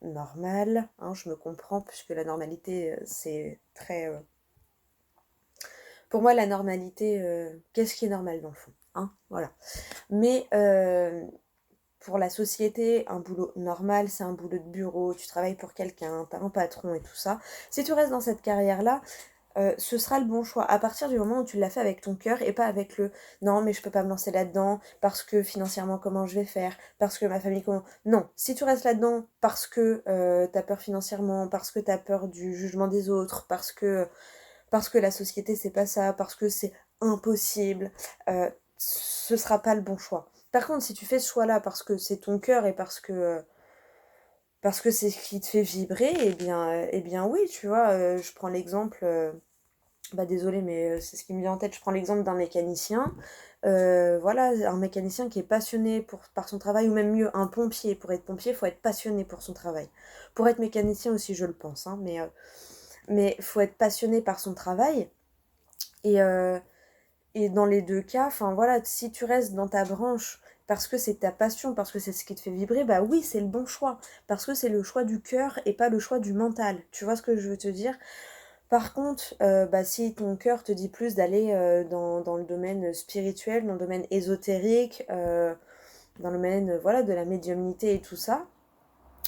normale, hein, je me comprends, puisque la normalité, c'est très... pour moi, la normalité, qu'est-ce qui est normal dans le fond, hein, voilà. Mais pour la société, un boulot normal, c'est un boulot de bureau, tu travailles pour quelqu'un, t'as un patron et tout ça. Si tu restes dans cette carrière-là, ce sera le bon choix. À partir du moment où tu l'as fait avec ton cœur et pas avec le non, mais je peux pas me lancer là-dedans parce que financièrement, comment je vais faire, parce que ma famille, comment. Non, si tu restes là-dedans parce que t'as peur financièrement, parce que t'as peur du jugement des autres, parce que la société c'est pas ça, parce que c'est impossible, ce sera pas le bon choix. Par contre, si tu fais ce choix-là parce que c'est ton cœur et parce que c'est ce qui te fait vibrer, eh bien oui, tu vois, je prends l'exemple, désolé, mais c'est ce qui me vient en tête, je prends l'exemple d'un mécanicien, voilà, un mécanicien qui est passionné par son travail, ou même mieux, un pompier. Pour être pompier, il faut être passionné pour son travail. Pour être mécanicien aussi, je le pense, hein, mais il faut être passionné par son travail, et, Et dans les deux cas, enfin voilà, si tu restes dans ta branche parce que c'est ta passion, parce que c'est ce qui te fait vibrer, bah oui, c'est le bon choix. Parce que c'est le choix du cœur et pas le choix du mental. Tu vois ce que je veux te dire? Par contre, bah, si ton cœur te dit plus d'aller dans le domaine spirituel, dans le domaine ésotérique, dans le domaine voilà, de la médiumnité et tout ça,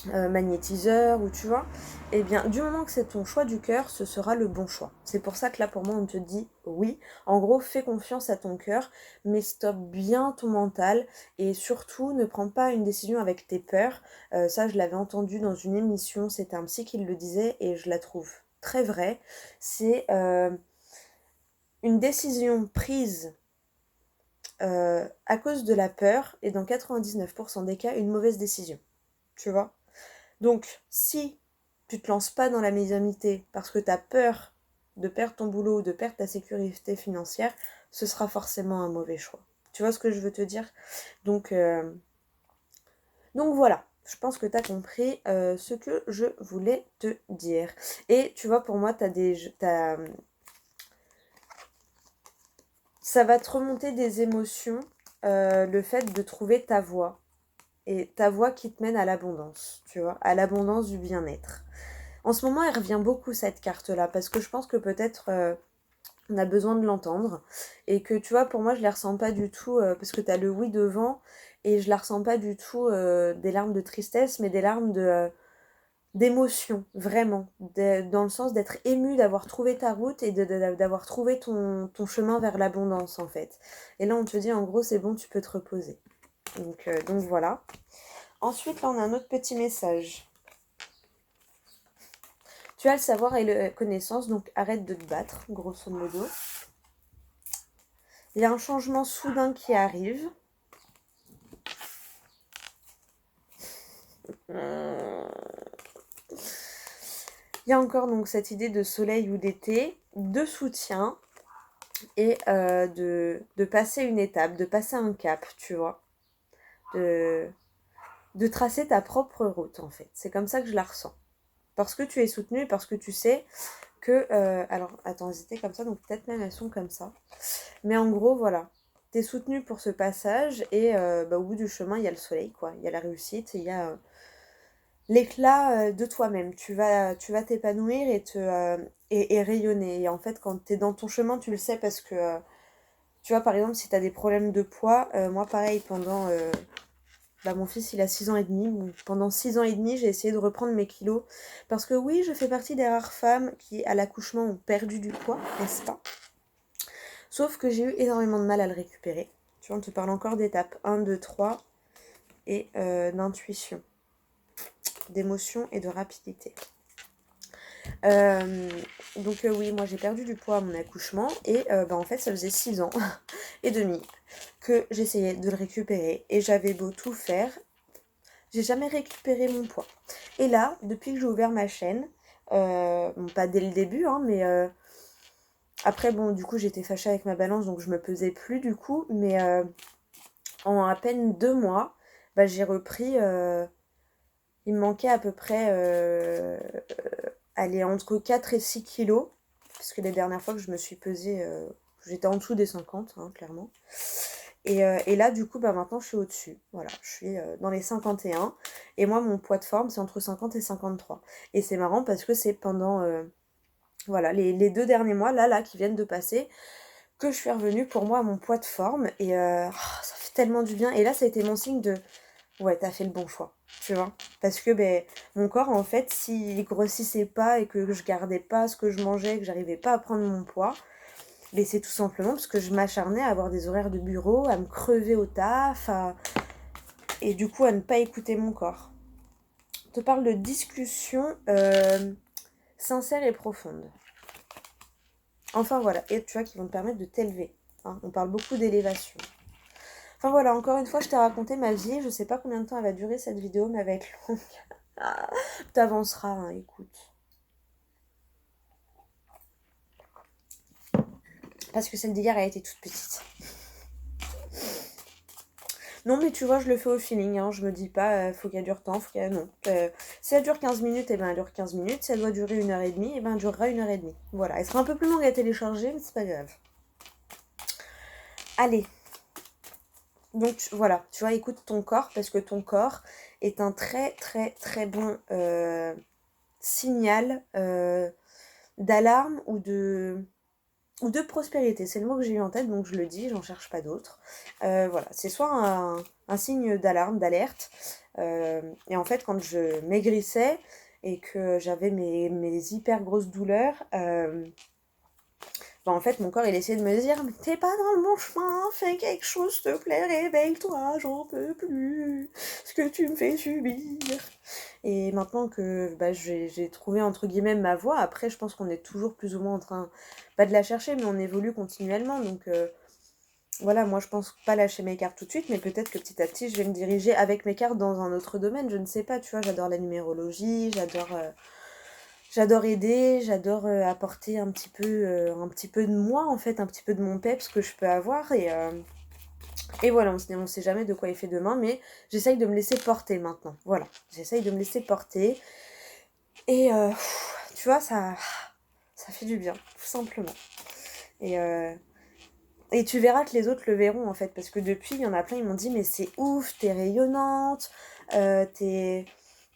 magnétiseur ou tu vois, eh bien du moment que c'est ton choix du cœur, ce sera le bon choix. C'est pour ça que là pour moi on te dit oui. En gros, fais confiance à ton cœur, mais stoppe bien ton mental et surtout ne prends pas une décision avec tes peurs. Ça je l'avais entendu dans une émission, c'était un psy qui le disait et je la trouve très vraie. C'est une décision prise à cause de la peur et dans 99% des cas une mauvaise décision. Tu vois? Donc, si tu te lances pas dans la médiumnité parce que tu as peur de perdre ton boulot ou de perdre ta sécurité financière, ce sera forcément un mauvais choix. Tu vois ce que je veux te dire? Donc, voilà, je pense que tu as compris ce que je voulais te dire. Et tu vois, pour moi, ça va te remonter des émotions, le fait de trouver ta voie. Et ta voie qui te mène à l'abondance, tu vois, à l'abondance du bien-être. En ce moment, elle revient beaucoup cette carte-là, parce que je pense que peut-être on a besoin de l'entendre. Et que tu vois, pour moi, je ne la ressens pas du tout, parce que tu as le oui devant, et je la ressens pas du tout des larmes de tristesse, mais des larmes d'émotion, vraiment. Dans le sens d'être ému d'avoir trouvé ta route et d'avoir trouvé ton chemin vers l'abondance, en fait. Et là, on te dit, en gros, c'est bon, tu peux te reposer. Donc voilà. Ensuite, là, on a un autre petit message. Tu as le savoir et la connaissance, donc arrête de te battre, grosso modo. Il y a un changement soudain qui arrive. Il y a encore donc cette idée de soleil ou d'été, de soutien et de passer une étape, de passer un cap, tu vois. De tracer ta propre route, en fait. C'est comme ça que je la ressens. Parce que tu es soutenu, parce que tu sais que... alors, attends, elles étaient comme ça, donc peut-être même elles sont comme ça. Mais en gros, voilà. T'es soutenu pour ce passage et au bout du chemin, il y a le soleil, quoi. Il y a la réussite, il y a l'éclat de toi-même. Tu vas t'épanouir et rayonner. Et en fait, quand t'es dans ton chemin, tu le sais parce que, tu vois, par exemple, si t'as des problèmes de poids, moi, pareil, pendant... mon fils, il a 6 ans et demi. Donc, pendant 6 ans et demi, j'ai essayé de reprendre mes kilos. Parce que oui, je fais partie des rares femmes qui, à l'accouchement, ont perdu du poids, n'est-ce pas? Sauf que j'ai eu énormément de mal à le récupérer. Tu vois, on te parle encore d'étapes 1, 2, 3 et d'intuition, d'émotion et de rapidité. Oui, moi j'ai perdu du poids à mon accouchement et en fait ça faisait 6 ans et demi que j'essayais de le récupérer et j'avais beau tout faire, j'ai jamais récupéré mon poids. Et là, depuis que j'ai ouvert ma chaîne, pas dès le début, hein, mais après bon du coup j'étais fâchée avec ma balance donc je me pesais plus du coup, mais en à peine 2 mois, j'ai repris, il me manquait à peu près entre 4 et 6 kilos, parce que les dernières fois que je me suis pesée, j'étais en dessous des 50, hein, clairement. Et là, du coup, maintenant, je suis au-dessus. Voilà, je suis dans les 51. Et moi, mon poids de forme, c'est entre 50 et 53. Et c'est marrant parce que c'est pendant les 2 derniers mois, là, qui viennent de passer, que je suis revenue pour moi à mon poids de forme. Et ça fait tellement du bien. Et là, ça a été mon signe de... Ouais, t'as fait le bon choix, tu vois. Parce que mon corps, en fait, s'il grossissait pas et que je gardais pas ce que je mangeais, que j'arrivais pas à prendre mon poids, c'est tout simplement parce que je m'acharnais à avoir des horaires de bureau, à me crever au taf, et du coup à ne pas écouter mon corps. Je te parle de discussions sincères et profondes. Enfin voilà, et tu vois, qui vont te permettre de t'élever. Hein. On parle beaucoup d'élévation. Enfin voilà, encore une fois, je t'ai raconté ma vie. Je sais pas combien de temps elle va durer cette vidéo, mais elle va être longue. T'avanceras, hein, écoute. Parce que celle d'hier, elle a été toute petite. Non, mais tu vois, je le fais au feeling. Hein. Je me dis pas, faut qu'elle dure tant, faut qu'elle... Non. Si elle dure 15 minutes, elle dure 15 minutes. Si elle doit durer 1h30, elle durera 1h30. Voilà. Elle sera un peu plus longue à télécharger, mais c'est pas grave. Allez, donc voilà, tu vois, écoute ton corps parce que ton corps est un très très très bon signal d'alarme ou de prospérité. C'est le mot que j'ai eu en tête, donc je le dis, j'en cherche pas d'autre. Voilà, c'est soit un signe d'alarme, d'alerte. Et en fait, quand je maigrissais et que j'avais mes hyper grosses douleurs, bah, en fait, mon corps, il essayait de me dire, mais t'es pas dans le bon chemin, fais quelque chose, s'il te plaît, réveille-toi, j'en peux plus, ce que tu me fais subir. Et maintenant que bah, j'ai trouvé, entre guillemets, ma voie, après, je pense qu'on est toujours plus ou moins en train, pas de la chercher, mais on évolue continuellement. Donc voilà, moi, je pense pas lâcher mes cartes tout de suite, mais peut-être que petit à petit, je vais me diriger avec mes cartes dans un autre domaine, je ne sais pas, tu vois, j'adore la numérologie, j'adore aider, j'adore apporter un petit peu de moi, en fait, un petit peu de mon peps que je peux avoir. Et voilà, on sait jamais de quoi il fait demain, mais j'essaye de me laisser porter maintenant. Voilà, j'essaye de me laisser porter. Et tu vois, ça fait du bien, tout simplement. Et, euh, et tu verras que les autres le verront, en fait, parce que depuis, il y en a plein, ils m'ont dit, mais c'est ouf, t'es rayonnante, t'es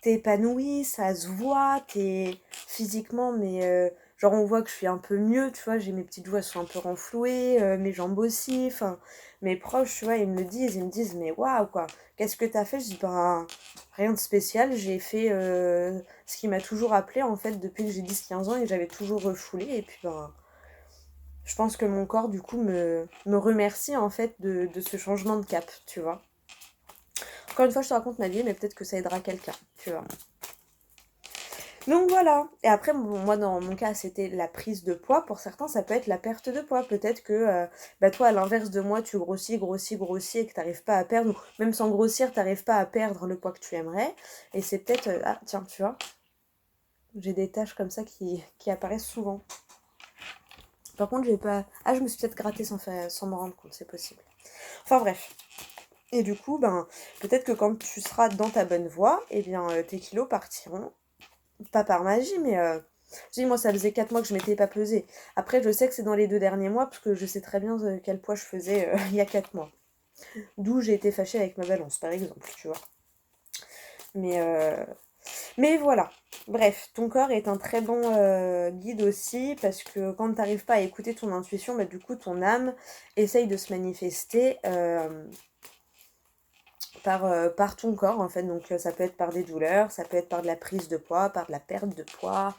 épanouie, ça se voit, t'es physiquement, mais genre on voit que je suis un peu mieux, tu vois, j'ai mes petites joues, elles sont un peu renflouées, mes jambes aussi, enfin, mes proches, tu vois, ils me disent, mais waouh, quoi, qu'est-ce que t'as fait? Je dis, ben, rien de spécial, j'ai fait ce qui m'a toujours appelé, en fait, depuis que j'ai 10-15 ans et que j'avais toujours refoulé, et puis, ben, je pense que mon corps, du coup, me remercie, en fait, de ce changement de cap, tu vois. Encore une fois, je te raconte ma vie, mais peut-être que ça aidera quelqu'un, tu vois. Donc voilà. Et après, bon, moi, dans mon cas, c'était la prise de poids. Pour certains, ça peut être la perte de poids. Peut-être que bah, toi, à l'inverse de moi, tu grossis, grossis, grossis et que tu n'arrives pas à perdre, ou même sans grossir, tu n'arrives pas à perdre le poids que tu aimerais. Et c'est peut-être... ah, tiens, tu vois, j'ai des taches comme ça qui apparaissent souvent. Par contre, j'ai pas... Ah, je me suis peut-être grattée sans m'en rendre compte, c'est possible. Enfin bref. Et du coup, ben, peut-être que quand tu seras dans ta bonne voie, eh bien, tes kilos partiront. Pas par magie, mais je dis, moi, ça faisait 4 mois que je m'étais pas pesée. Après, je sais que c'est dans les 2 derniers mois, parce que je sais très bien quel poids je faisais il y a 4 mois. D'où j'ai été fâchée avec ma balance, par exemple, tu vois. Mais, euh, mais voilà. Bref, ton corps est un très bon guide aussi, parce que quand t'arrives pas à écouter ton intuition, bah, du coup, ton âme essaye de se manifester par ton corps, en fait. Donc, ça peut être par des douleurs, ça peut être par de la prise de poids, par de la perte de poids.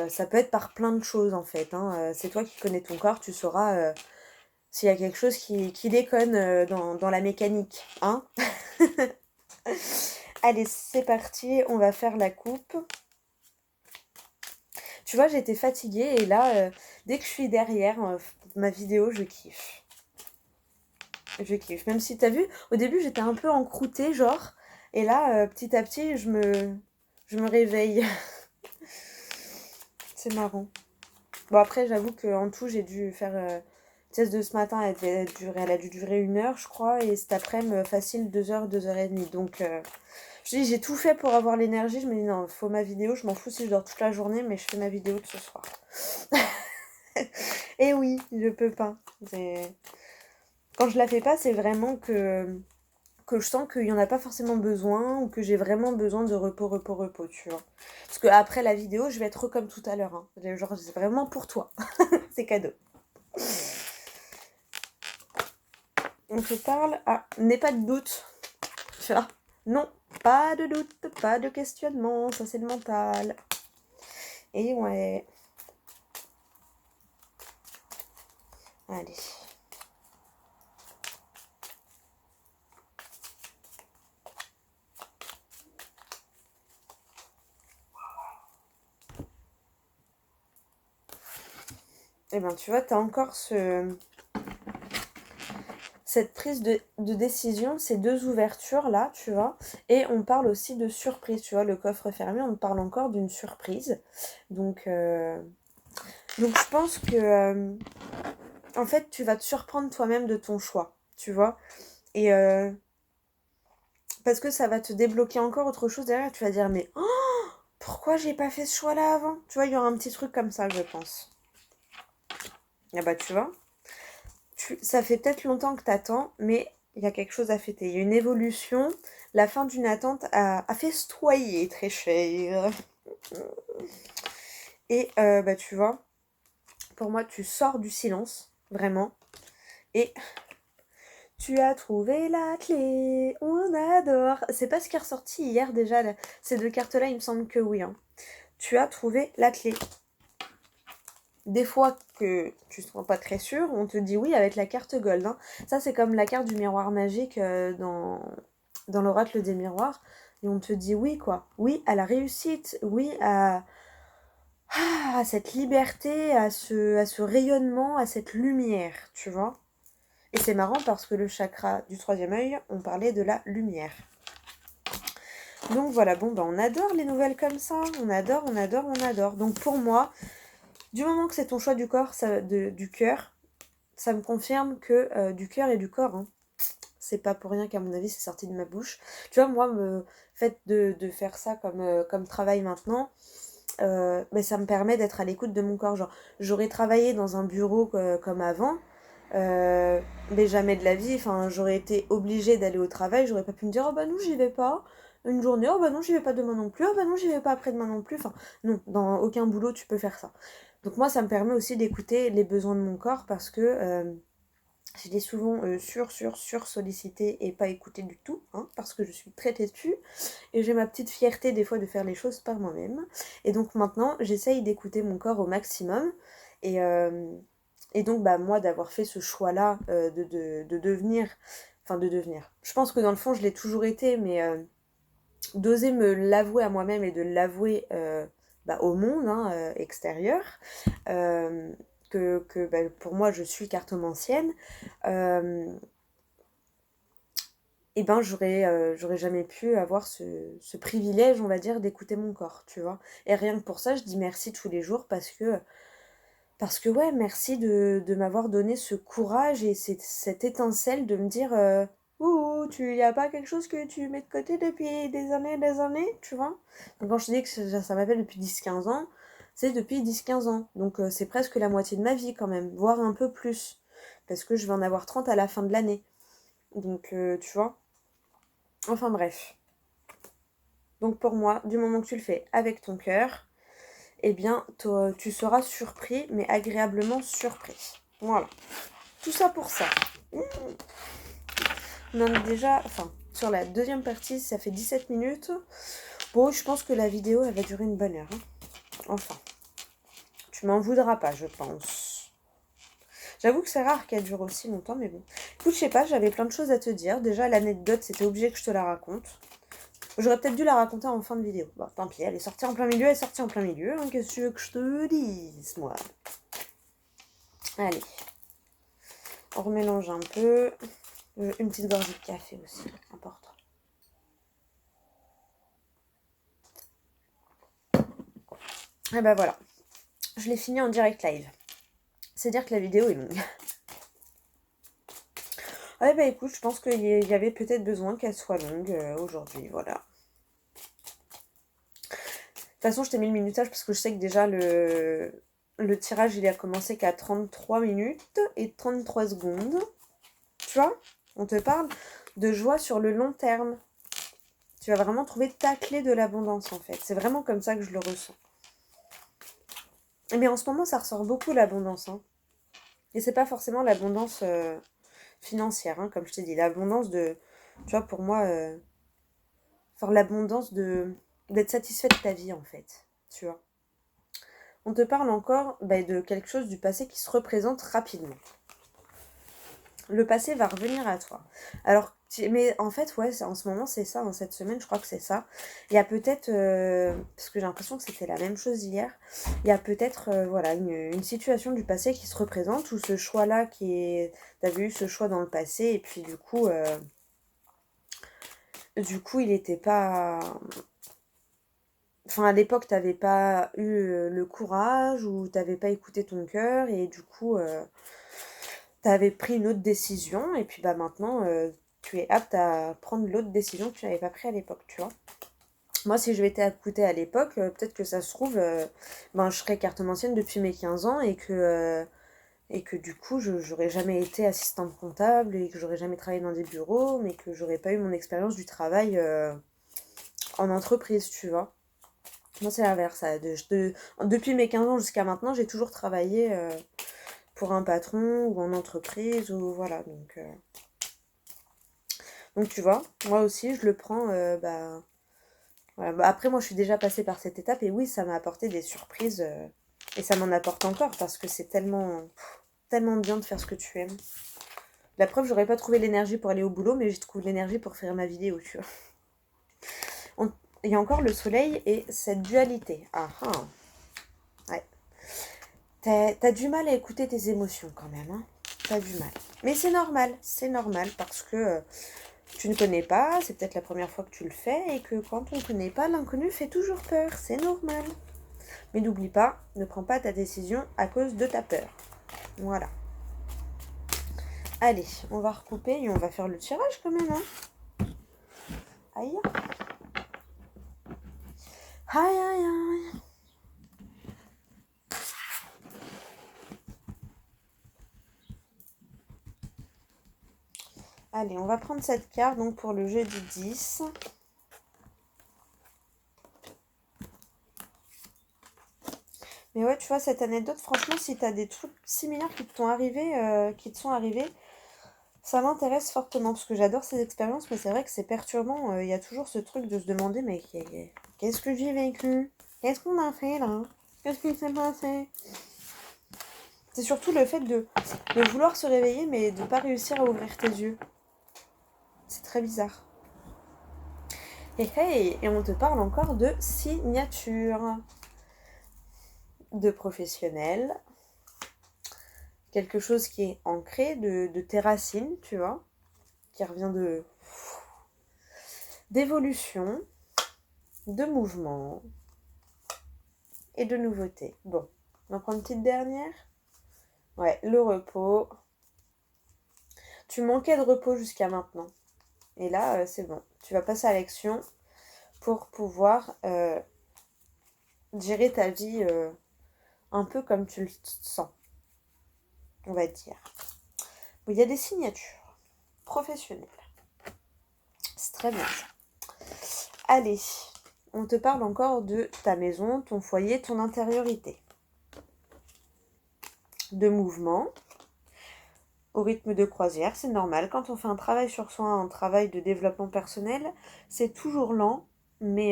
Ça peut être par plein de choses en fait, hein. C'est toi qui connais ton corps, tu sauras s'il y a quelque chose qui déconne dans la mécanique, hein. Allez, c'est parti, on va faire la coupe. Tu vois, j'étais fatiguée et là, dès que je suis derrière ma vidéo, je kiffe. Je kiffe. Même si t'as vu, au début j'étais un peu encroûtée, genre, et là, petit à petit, je me réveille. C'est marrant. Bon, après, j'avoue qu'en tout, j'ai dû faire. Test de ce matin, elle a dû durer 1 heure, je crois, et cet après-midi, facile 2 heures, 2 heures et demie. Donc, je dis, j'ai tout fait pour avoir l'énergie. Je me dis, non, faut ma vidéo, je m'en fous si je dors toute la journée, mais je fais ma vidéo de ce soir. Et oui, je peux pas. Quand je la fais pas, c'est vraiment que je sens qu'il y en a pas forcément besoin ou que j'ai vraiment besoin de repos, repos, repos, tu vois. Parce que après la vidéo, je vais être comme tout à l'heure, hein. Genre, c'est vraiment pour toi. C'est cadeau. On se parle. Ah, n'aie pas de doute. Tu vois. Non, pas de doute, pas de questionnement. Ça, c'est le mental. Et ouais. Allez. Eh ben, tu vois, t'as encore cette prise de décision, ces deux ouvertures là, tu vois. Et on parle aussi de surprise, tu vois. Le coffre fermé, on parle encore d'une surprise. Donc, je pense que, en fait, tu vas te surprendre toi-même de ton choix, tu vois. Et parce que ça va te débloquer encore autre chose derrière. Tu vas dire, mais oh, pourquoi j'ai pas fait ce choix-là avant? Tu vois, il y aura un petit truc comme ça, je pense. Ah bah, tu vois. Ça fait peut-être longtemps que t'attends, mais il y a quelque chose à fêter. Il y a une évolution. La fin d'une attente a festoyé, très cher. Et bah tu vois, pour moi, tu sors du silence, vraiment. Et tu as trouvé la clé, on adore. C'est pas ce qui est ressorti hier déjà, là. Ces deux cartes-là, il me semble que oui. Hein. Tu as trouvé la clé. Des fois que tu ne seras pas très sûr, on te dit oui avec la carte gold. Hein. Ça, c'est comme la carte du miroir magique dans l'oracle des miroirs. Et on te dit oui, quoi. Oui à la réussite, oui à cette liberté, à ce rayonnement, à cette lumière, tu vois. Et c'est marrant parce que le chakra du troisième œil, on parlait de la lumière. Donc voilà, bon, bah on adore les nouvelles comme ça. On adore, on adore, on adore. Donc pour moi, du moment que c'est ton choix du corps, du cœur, ça me confirme que du cœur et du corps, hein. C'est pas pour rien qu'à mon avis c'est sorti de ma bouche. Tu vois, moi, le fait de faire ça comme travail maintenant, mais ça me permet d'être à l'écoute de mon corps. Genre, j'aurais travaillé dans un bureau comme avant, mais jamais de la vie. Enfin, j'aurais été obligée d'aller au travail, j'aurais pas pu me dire, oh bah non, j'y vais pas. Une journée, oh bah non, j'y vais pas demain non plus, oh bah non, j'y vais pas après-demain non plus. Enfin, non, dans aucun boulot tu peux faire ça. Donc moi, ça me permet aussi d'écouter les besoins de mon corps parce que je l'ai souvent sur sollicité et pas écouté du tout, hein, parce que je suis très têtue et j'ai ma petite fierté des fois de faire les choses par moi-même. Et donc maintenant, j'essaye d'écouter mon corps au maximum et, euh, et donc bah moi d'avoir fait ce choix-là de devenir, enfin de devenir. Je pense que dans le fond, je l'ai toujours été, mais d'oser me l'avouer à moi-même et de l'avouer bah, au monde hein, extérieur. Euh, que bah, pour moi je suis cartomancienne, et ben j'aurais jamais pu avoir ce privilège, on va dire, d'écouter mon corps, tu vois. Et rien que pour ça, je dis merci tous les jours parce que ouais, merci de m'avoir donné ce courage et cette étincelle de me dire ouh, tu y a pas quelque chose que tu mets de côté depuis des années, tu vois. Donc quand je te dis que ça m'appelle depuis 10 15 ans, c'est depuis 10 15 ans. Donc c'est presque la moitié de ma vie quand même, voire un peu plus. Parce que je vais en avoir 30 à la fin de l'année. Donc tu vois. Enfin bref. Donc pour moi, du moment que tu le fais avec ton cœur, eh bien tu seras surpris, mais agréablement surpris. Voilà. Tout ça pour ça. On en est déjà, enfin, sur la deuxième partie, ça fait 17 minutes. Bon, je pense que la vidéo, elle va durer une bonne heure. Hein. Enfin, tu m'en voudras pas, je pense. J'avoue que c'est rare qu'elle dure aussi longtemps, mais bon. Écoute, je sais pas, j'avais plein de choses à te dire. Déjà, l'anecdote, c'était obligé que je te la raconte. J'aurais peut-être dû la raconter en fin de vidéo. Bon, tant pis, elle est sortie en plein milieu, elle est sortie en plein milieu. Hein, qu'est-ce que tu veux que je te dise, moi? Allez. On remélange un peu. Une petite gorgée de café aussi, important. Et ben voilà. Je l'ai fini en direct live. C'est dire que la vidéo est longue. Ouais bah écoute, je pense qu'il y avait peut-être besoin qu'elle soit longue aujourd'hui, voilà. De toute façon, je t'ai mis le minutage parce que je sais que déjà le tirage, il a commencé qu'à 33 minutes et 33 secondes. Tu vois, on te parle de joie sur le long terme. Tu vas vraiment trouver ta clé de l'abondance en fait. C'est vraiment comme ça que je le ressens. Mais en ce moment, ça ressort beaucoup l'abondance. Hein. Et c'est pas forcément l'abondance financière, hein, comme je t'ai dit. L'abondance de... Tu vois, pour moi... Enfin, l'abondance d'être satisfait de ta vie, en fait. Tu vois. On te parle encore de quelque chose du passé qui se représente rapidement. Le passé va revenir à toi. Alors, mais en fait, ouais, en ce moment, c'est ça. Dans cette semaine, je crois que c'est ça. Il y a peut-être... parce que j'ai l'impression que c'était la même chose hier. Il y a peut-être, voilà, une situation du passé qui se représente, ou ce choix-là qui est... T'avais eu ce choix dans le passé, et puis du coup, il n'était pas... Enfin, à l'époque, t'avais pas eu le courage, ou t'avais pas écouté ton cœur, et du coup, t'avais pris une autre décision, et puis bah maintenant, tu es apte à prendre l'autre décision que tu n'avais pas pris à l'époque, tu vois. Moi, si je m'étais écoutée à l'époque, peut-être que ça se trouve, je serais cartomancienne depuis mes 15 ans, Et que du coup, j'aurais jamais été assistante comptable et que j'aurais jamais travaillé dans des bureaux, mais que j'aurais pas eu mon expérience du travail en entreprise, tu vois. Moi, c'est l'inverse. Depuis mes 15 ans jusqu'à maintenant, j'ai toujours travaillé pour un patron ou en entreprise, ou voilà. Donc tu vois, moi aussi, je le prends. Voilà. Bah, après, moi, je suis déjà passée par cette étape et oui, ça m'a apporté des surprises et ça m'en apporte encore parce que c'est tellement bien de faire ce que tu aimes. La preuve, j'aurais pas trouvé l'énergie pour aller au boulot, mais j'ai trouvé l'énergie pour faire ma vidéo, tu vois. Il y a encore le soleil et cette dualité. Ah ah. Ouais. T'as du mal à écouter tes émotions quand même, hein. T'as du mal. Mais c'est normal parce que tu ne connais pas, c'est peut-être la première fois que tu le fais et que quand on ne connaît pas, l'inconnu fait toujours peur, c'est normal. Mais n'oublie pas, ne prends pas ta décision à cause de ta peur. Voilà. Allez, on va recouper et on va faire le tirage quand même, hein. Aïe. Aïe, aïe, aïe. Allez, on va prendre cette carte donc pour le jeu du 10. Mais ouais, tu vois, cette anecdote, franchement, si tu as des trucs similaires qui te sont arrivés, ça m'intéresse fortement parce que j'adore ces expériences, mais c'est vrai que c'est perturbant. Il y a toujours ce truc de se demander, mais qu'est-ce que j'ai vécu? Qu'est-ce qu'on a fait là? Qu'est-ce qui s'est passé? C'est surtout le fait de vouloir se réveiller, mais de ne pas réussir à ouvrir tes yeux. C'est très bizarre. Et on te parle encore de signature, de professionnel, quelque chose qui est ancré de tes racines, tu vois, qui revient d'évolution, de mouvement et de nouveauté. Bon, on va prendre une petite dernière. Ouais, le repos. Tu manquais de repos jusqu'à maintenant. Et là, c'est bon. Tu vas passer à l'action pour pouvoir gérer ta vie un peu comme tu le sens, on va dire. Bon, il y a des signatures professionnelles. C'est très bien ça. Allez, on te parle encore de ta maison, ton foyer, ton intériorité. De mouvement, au rythme de croisière, c'est normal. Quand on fait un travail sur soi, un travail de développement personnel, c'est toujours lent, mais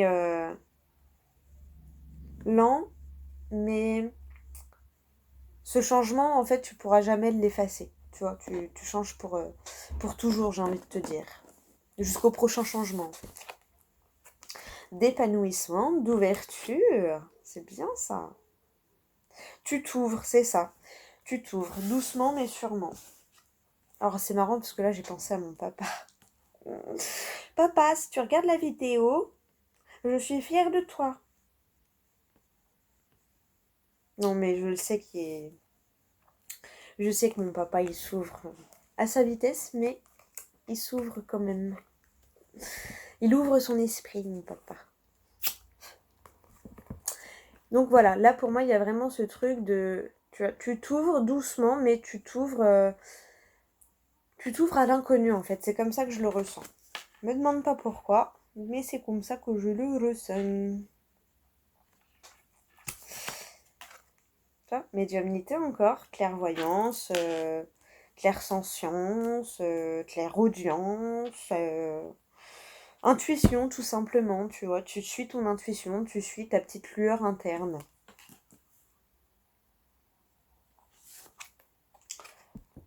ce changement, en fait, tu pourras jamais l'effacer. Tu vois, tu changes pour toujours, j'ai envie de te dire. Jusqu'au prochain changement, en fait. D'épanouissement, d'ouverture. C'est bien ça. Tu t'ouvres, c'est ça. Tu t'ouvres doucement mais sûrement. Alors c'est marrant parce que là j'ai pensé à mon papa. Papa, si tu regardes la vidéo, je suis fière de toi. Non mais je sais que mon papa il s'ouvre à sa vitesse, mais il s'ouvre quand même. Il ouvre son esprit, mon papa. Donc voilà, là pour moi il y a vraiment ce truc de... Tu t'ouvres doucement, mais tu t'ouvres à l'inconnu en fait. C'est comme ça que je le ressens. Me demande pas pourquoi, mais c'est comme ça que je le ressens. Médiumnité encore, clairvoyance, clairsentience, clairaudience, intuition tout simplement, tu vois. Tu suis ton intuition, tu suis ta petite lueur interne.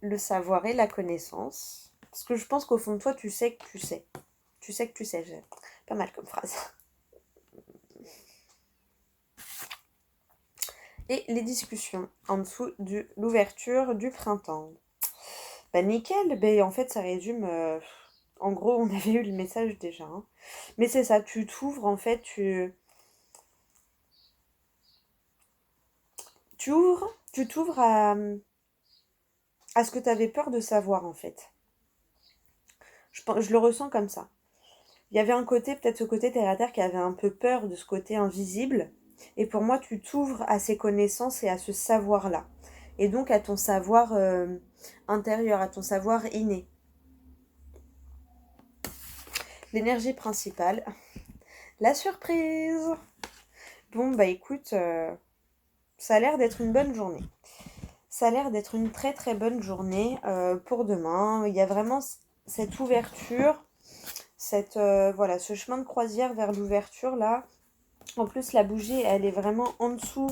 Le savoir et la connaissance. Parce que je pense qu'au fond de toi, tu sais que tu sais. Tu sais que tu sais. Pas mal comme phrase. Et les discussions en dessous de l'ouverture du printemps. Bah nickel, en fait ça résume... en gros, on avait eu le message déjà. Hein. Mais c'est ça, tu t'ouvres en fait, tu t'ouvres à ce que tu avais peur de savoir en fait. Je le ressens comme ça. Il y avait un côté, peut-être ce côté terre à terre qui avait un peu peur de ce côté invisible. Et pour moi, tu t'ouvres à ces connaissances et à ce savoir-là. et donc à ton savoir intérieur, à ton savoir inné. L'énergie principale, la surprise. Bon, bah écoute, ça a l'air d'être une bonne journée. Ça a l'air d'être une très très bonne journée pour demain. Il y a vraiment cette ouverture, voilà, ce chemin de croisière vers l'ouverture là. En plus, la bougie, elle est vraiment en dessous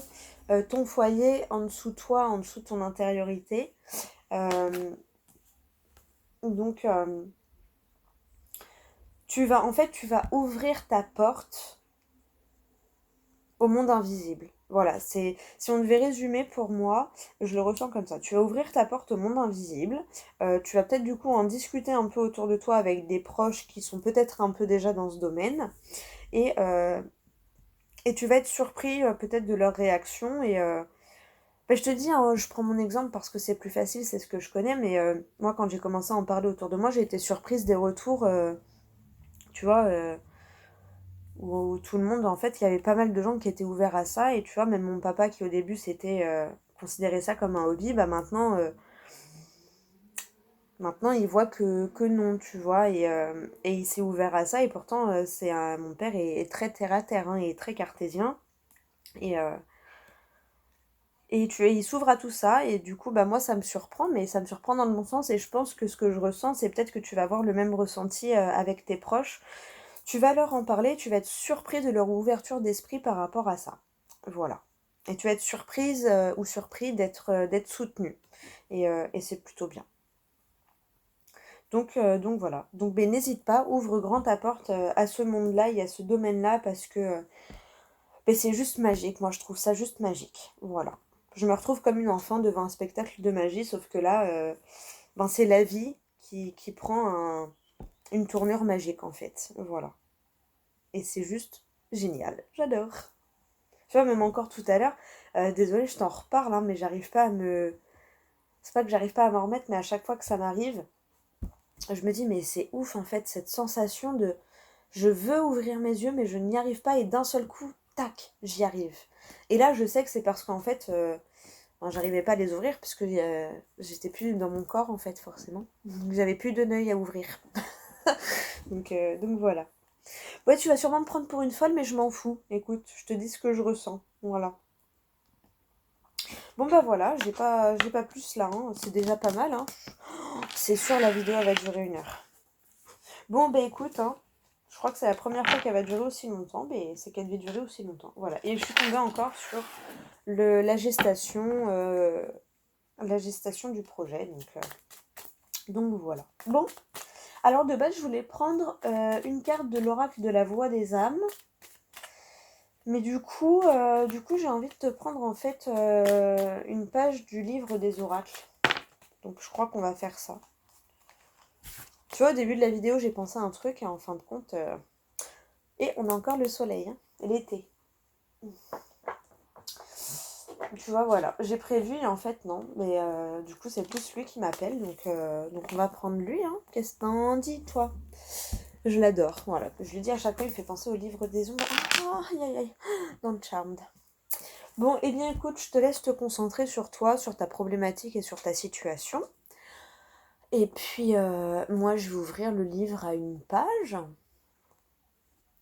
ton foyer, en dessous toi, en dessous ton intériorité. Euh, donc, tu vas ouvrir ta porte au monde invisible. Voilà, si on devait résumer pour moi, je le ressens comme ça. Tu vas ouvrir ta porte au monde invisible. Tu vas peut-être du coup en discuter un peu autour de toi avec des proches qui sont peut-être un peu déjà dans ce domaine. Et, euh, et tu vas être surpris peut-être de leur réaction. Ben, je te dis, hein, je prends mon exemple parce que c'est plus facile, c'est ce que je connais. Mais moi, quand j'ai commencé à en parler autour de moi, j'ai été surprise des retours, tu vois. Où tout le monde, en fait, il y avait pas mal de gens qui étaient ouverts à ça. Et tu vois, même mon papa qui au début c'était considérait ça comme un hobby, bah maintenant il voit que non, tu vois. Et il s'est ouvert à ça. Et pourtant, mon père est très terre à terre, hein, et très cartésien. Et, euh, il s'ouvre à tout ça. Et du coup, bah moi ça me surprend, mais ça me surprend dans le bon sens. Et je pense que ce que je ressens, c'est peut-être que tu vas avoir le même ressenti avec tes proches. Tu vas leur en parler, tu vas être surpris de leur ouverture d'esprit par rapport à ça. Voilà. Et tu vas être surprise ou surpris d'être soutenu. Et c'est plutôt bien. Donc voilà. Donc ben, n'hésite pas, ouvre grand ta porte à ce monde-là et à ce domaine-là parce que ben, c'est juste magique. Moi, je trouve ça juste magique. Voilà. Je me retrouve comme une enfant devant un spectacle de magie, sauf que là, ben, c'est la vie qui prend une tournure magique en fait. Voilà. Et c'est juste génial. J'adore. Tu vois, même encore tout à l'heure, désolée, je t'en reparle, hein, mais j'arrive pas à me. C'est pas que j'arrive pas à m'en remettre, mais à chaque fois que ça m'arrive, je me dis, mais c'est ouf en fait, cette sensation de. Je veux ouvrir mes yeux, mais je n'y arrive pas, et d'un seul coup, tac, j'y arrive. Et là, je sais que c'est parce qu'en fait, j'arrivais pas à les ouvrir, parce que j'étais plus dans mon corps en fait, forcément. Donc, j'avais plus d'un œil à ouvrir. Donc voilà. Ouais, tu vas sûrement me prendre pour une folle, mais je m'en fous. Écoute, je te dis ce que je ressens. Voilà. Bon bah voilà, j'ai pas plus là, hein. C'est déjà pas mal, hein. C'est sûr, la vidéo elle va durer 1 heure. Bon bah écoute, hein, je crois que c'est la première fois qu'elle va durer aussi longtemps, mais c'est qu'elle devait durer aussi longtemps. Voilà. Et je suis tombée encore sur la gestation du projet, donc voilà. Bon, alors de base je voulais prendre une carte de l'oracle de la voix des âmes. Mais du coup, j'ai envie de te prendre en fait une page du livre des oracles. Donc je crois qu'on va faire ça. Tu vois, au début de la vidéo, j'ai pensé à un truc et en fin de compte... Et on a encore le soleil, hein, et l'été. Tu vois, voilà. J'ai prévu et en fait, non. Mais du coup, c'est plus lui qui m'appelle. Donc on va prendre lui, hein. Qu'est-ce que t'en dis, toi? Je l'adore, voilà. Je lui dis à chaque fois, il me fait penser au livre des ombres. Ah, aïe, aïe, aïe. Dans le Charmed. Bon, eh bien écoute, je te laisse te concentrer sur toi, sur ta problématique et sur ta situation. Et puis, moi, je vais ouvrir le livre à une page.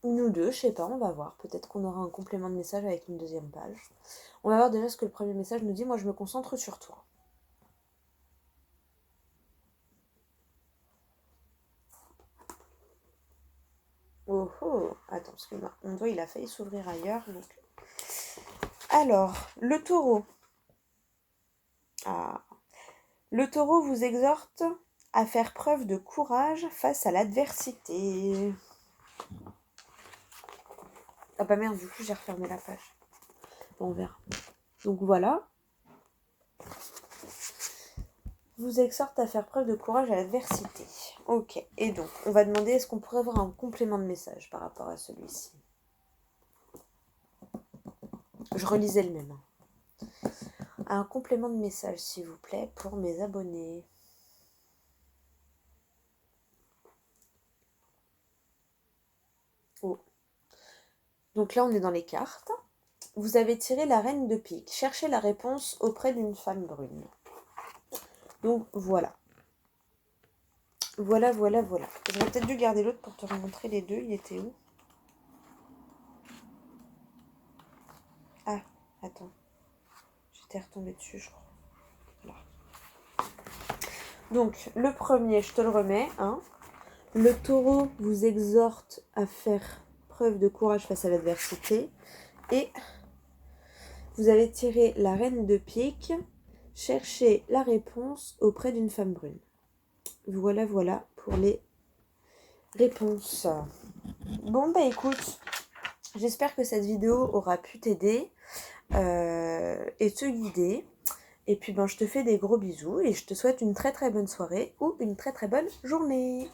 Une ou deux, je sais pas, on va voir. Peut-être qu'on aura un complément de message avec une deuxième page. On va voir déjà ce que le premier message nous dit. Moi, je me concentre sur toi. Oh oh, attends, parce que mon doigt, il a failli s'ouvrir ailleurs. Donc... Alors, le taureau. Ah. Le taureau vous exhorte à faire preuve de courage face à l'adversité. Ah bah merde, du coup j'ai refermé la page. Bon, on verra. Donc voilà. Vous exhorte à faire preuve de courage à l'adversité. Ok. Et donc, on va demander est-ce qu'on pourrait avoir un complément de message par rapport à celui-ci. Je relisais le même. Un complément de message, s'il vous plaît, pour mes abonnés. Oh. Donc là, on est dans les cartes. vous avez tiré la reine de pique. Cherchez la réponse auprès d'une femme brune. Donc voilà. Voilà. J'aurais peut-être dû garder l'autre pour te remontrer les deux. Il était où? Ah, attends. J'étais retombée dessus, je crois. Là. Donc, le premier, je te le remets. Hein. Le taureau vous exhorte à faire preuve de courage face à l'adversité. Et vous avez tiré la reine de pique. Cherchez la réponse auprès d'une femme brune. Voilà pour les réponses. Bon, bah écoute, j'espère que cette vidéo aura pu t'aider et te guider. Et puis, je te fais des gros bisous et je te souhaite une très très bonne soirée ou une très très bonne journée.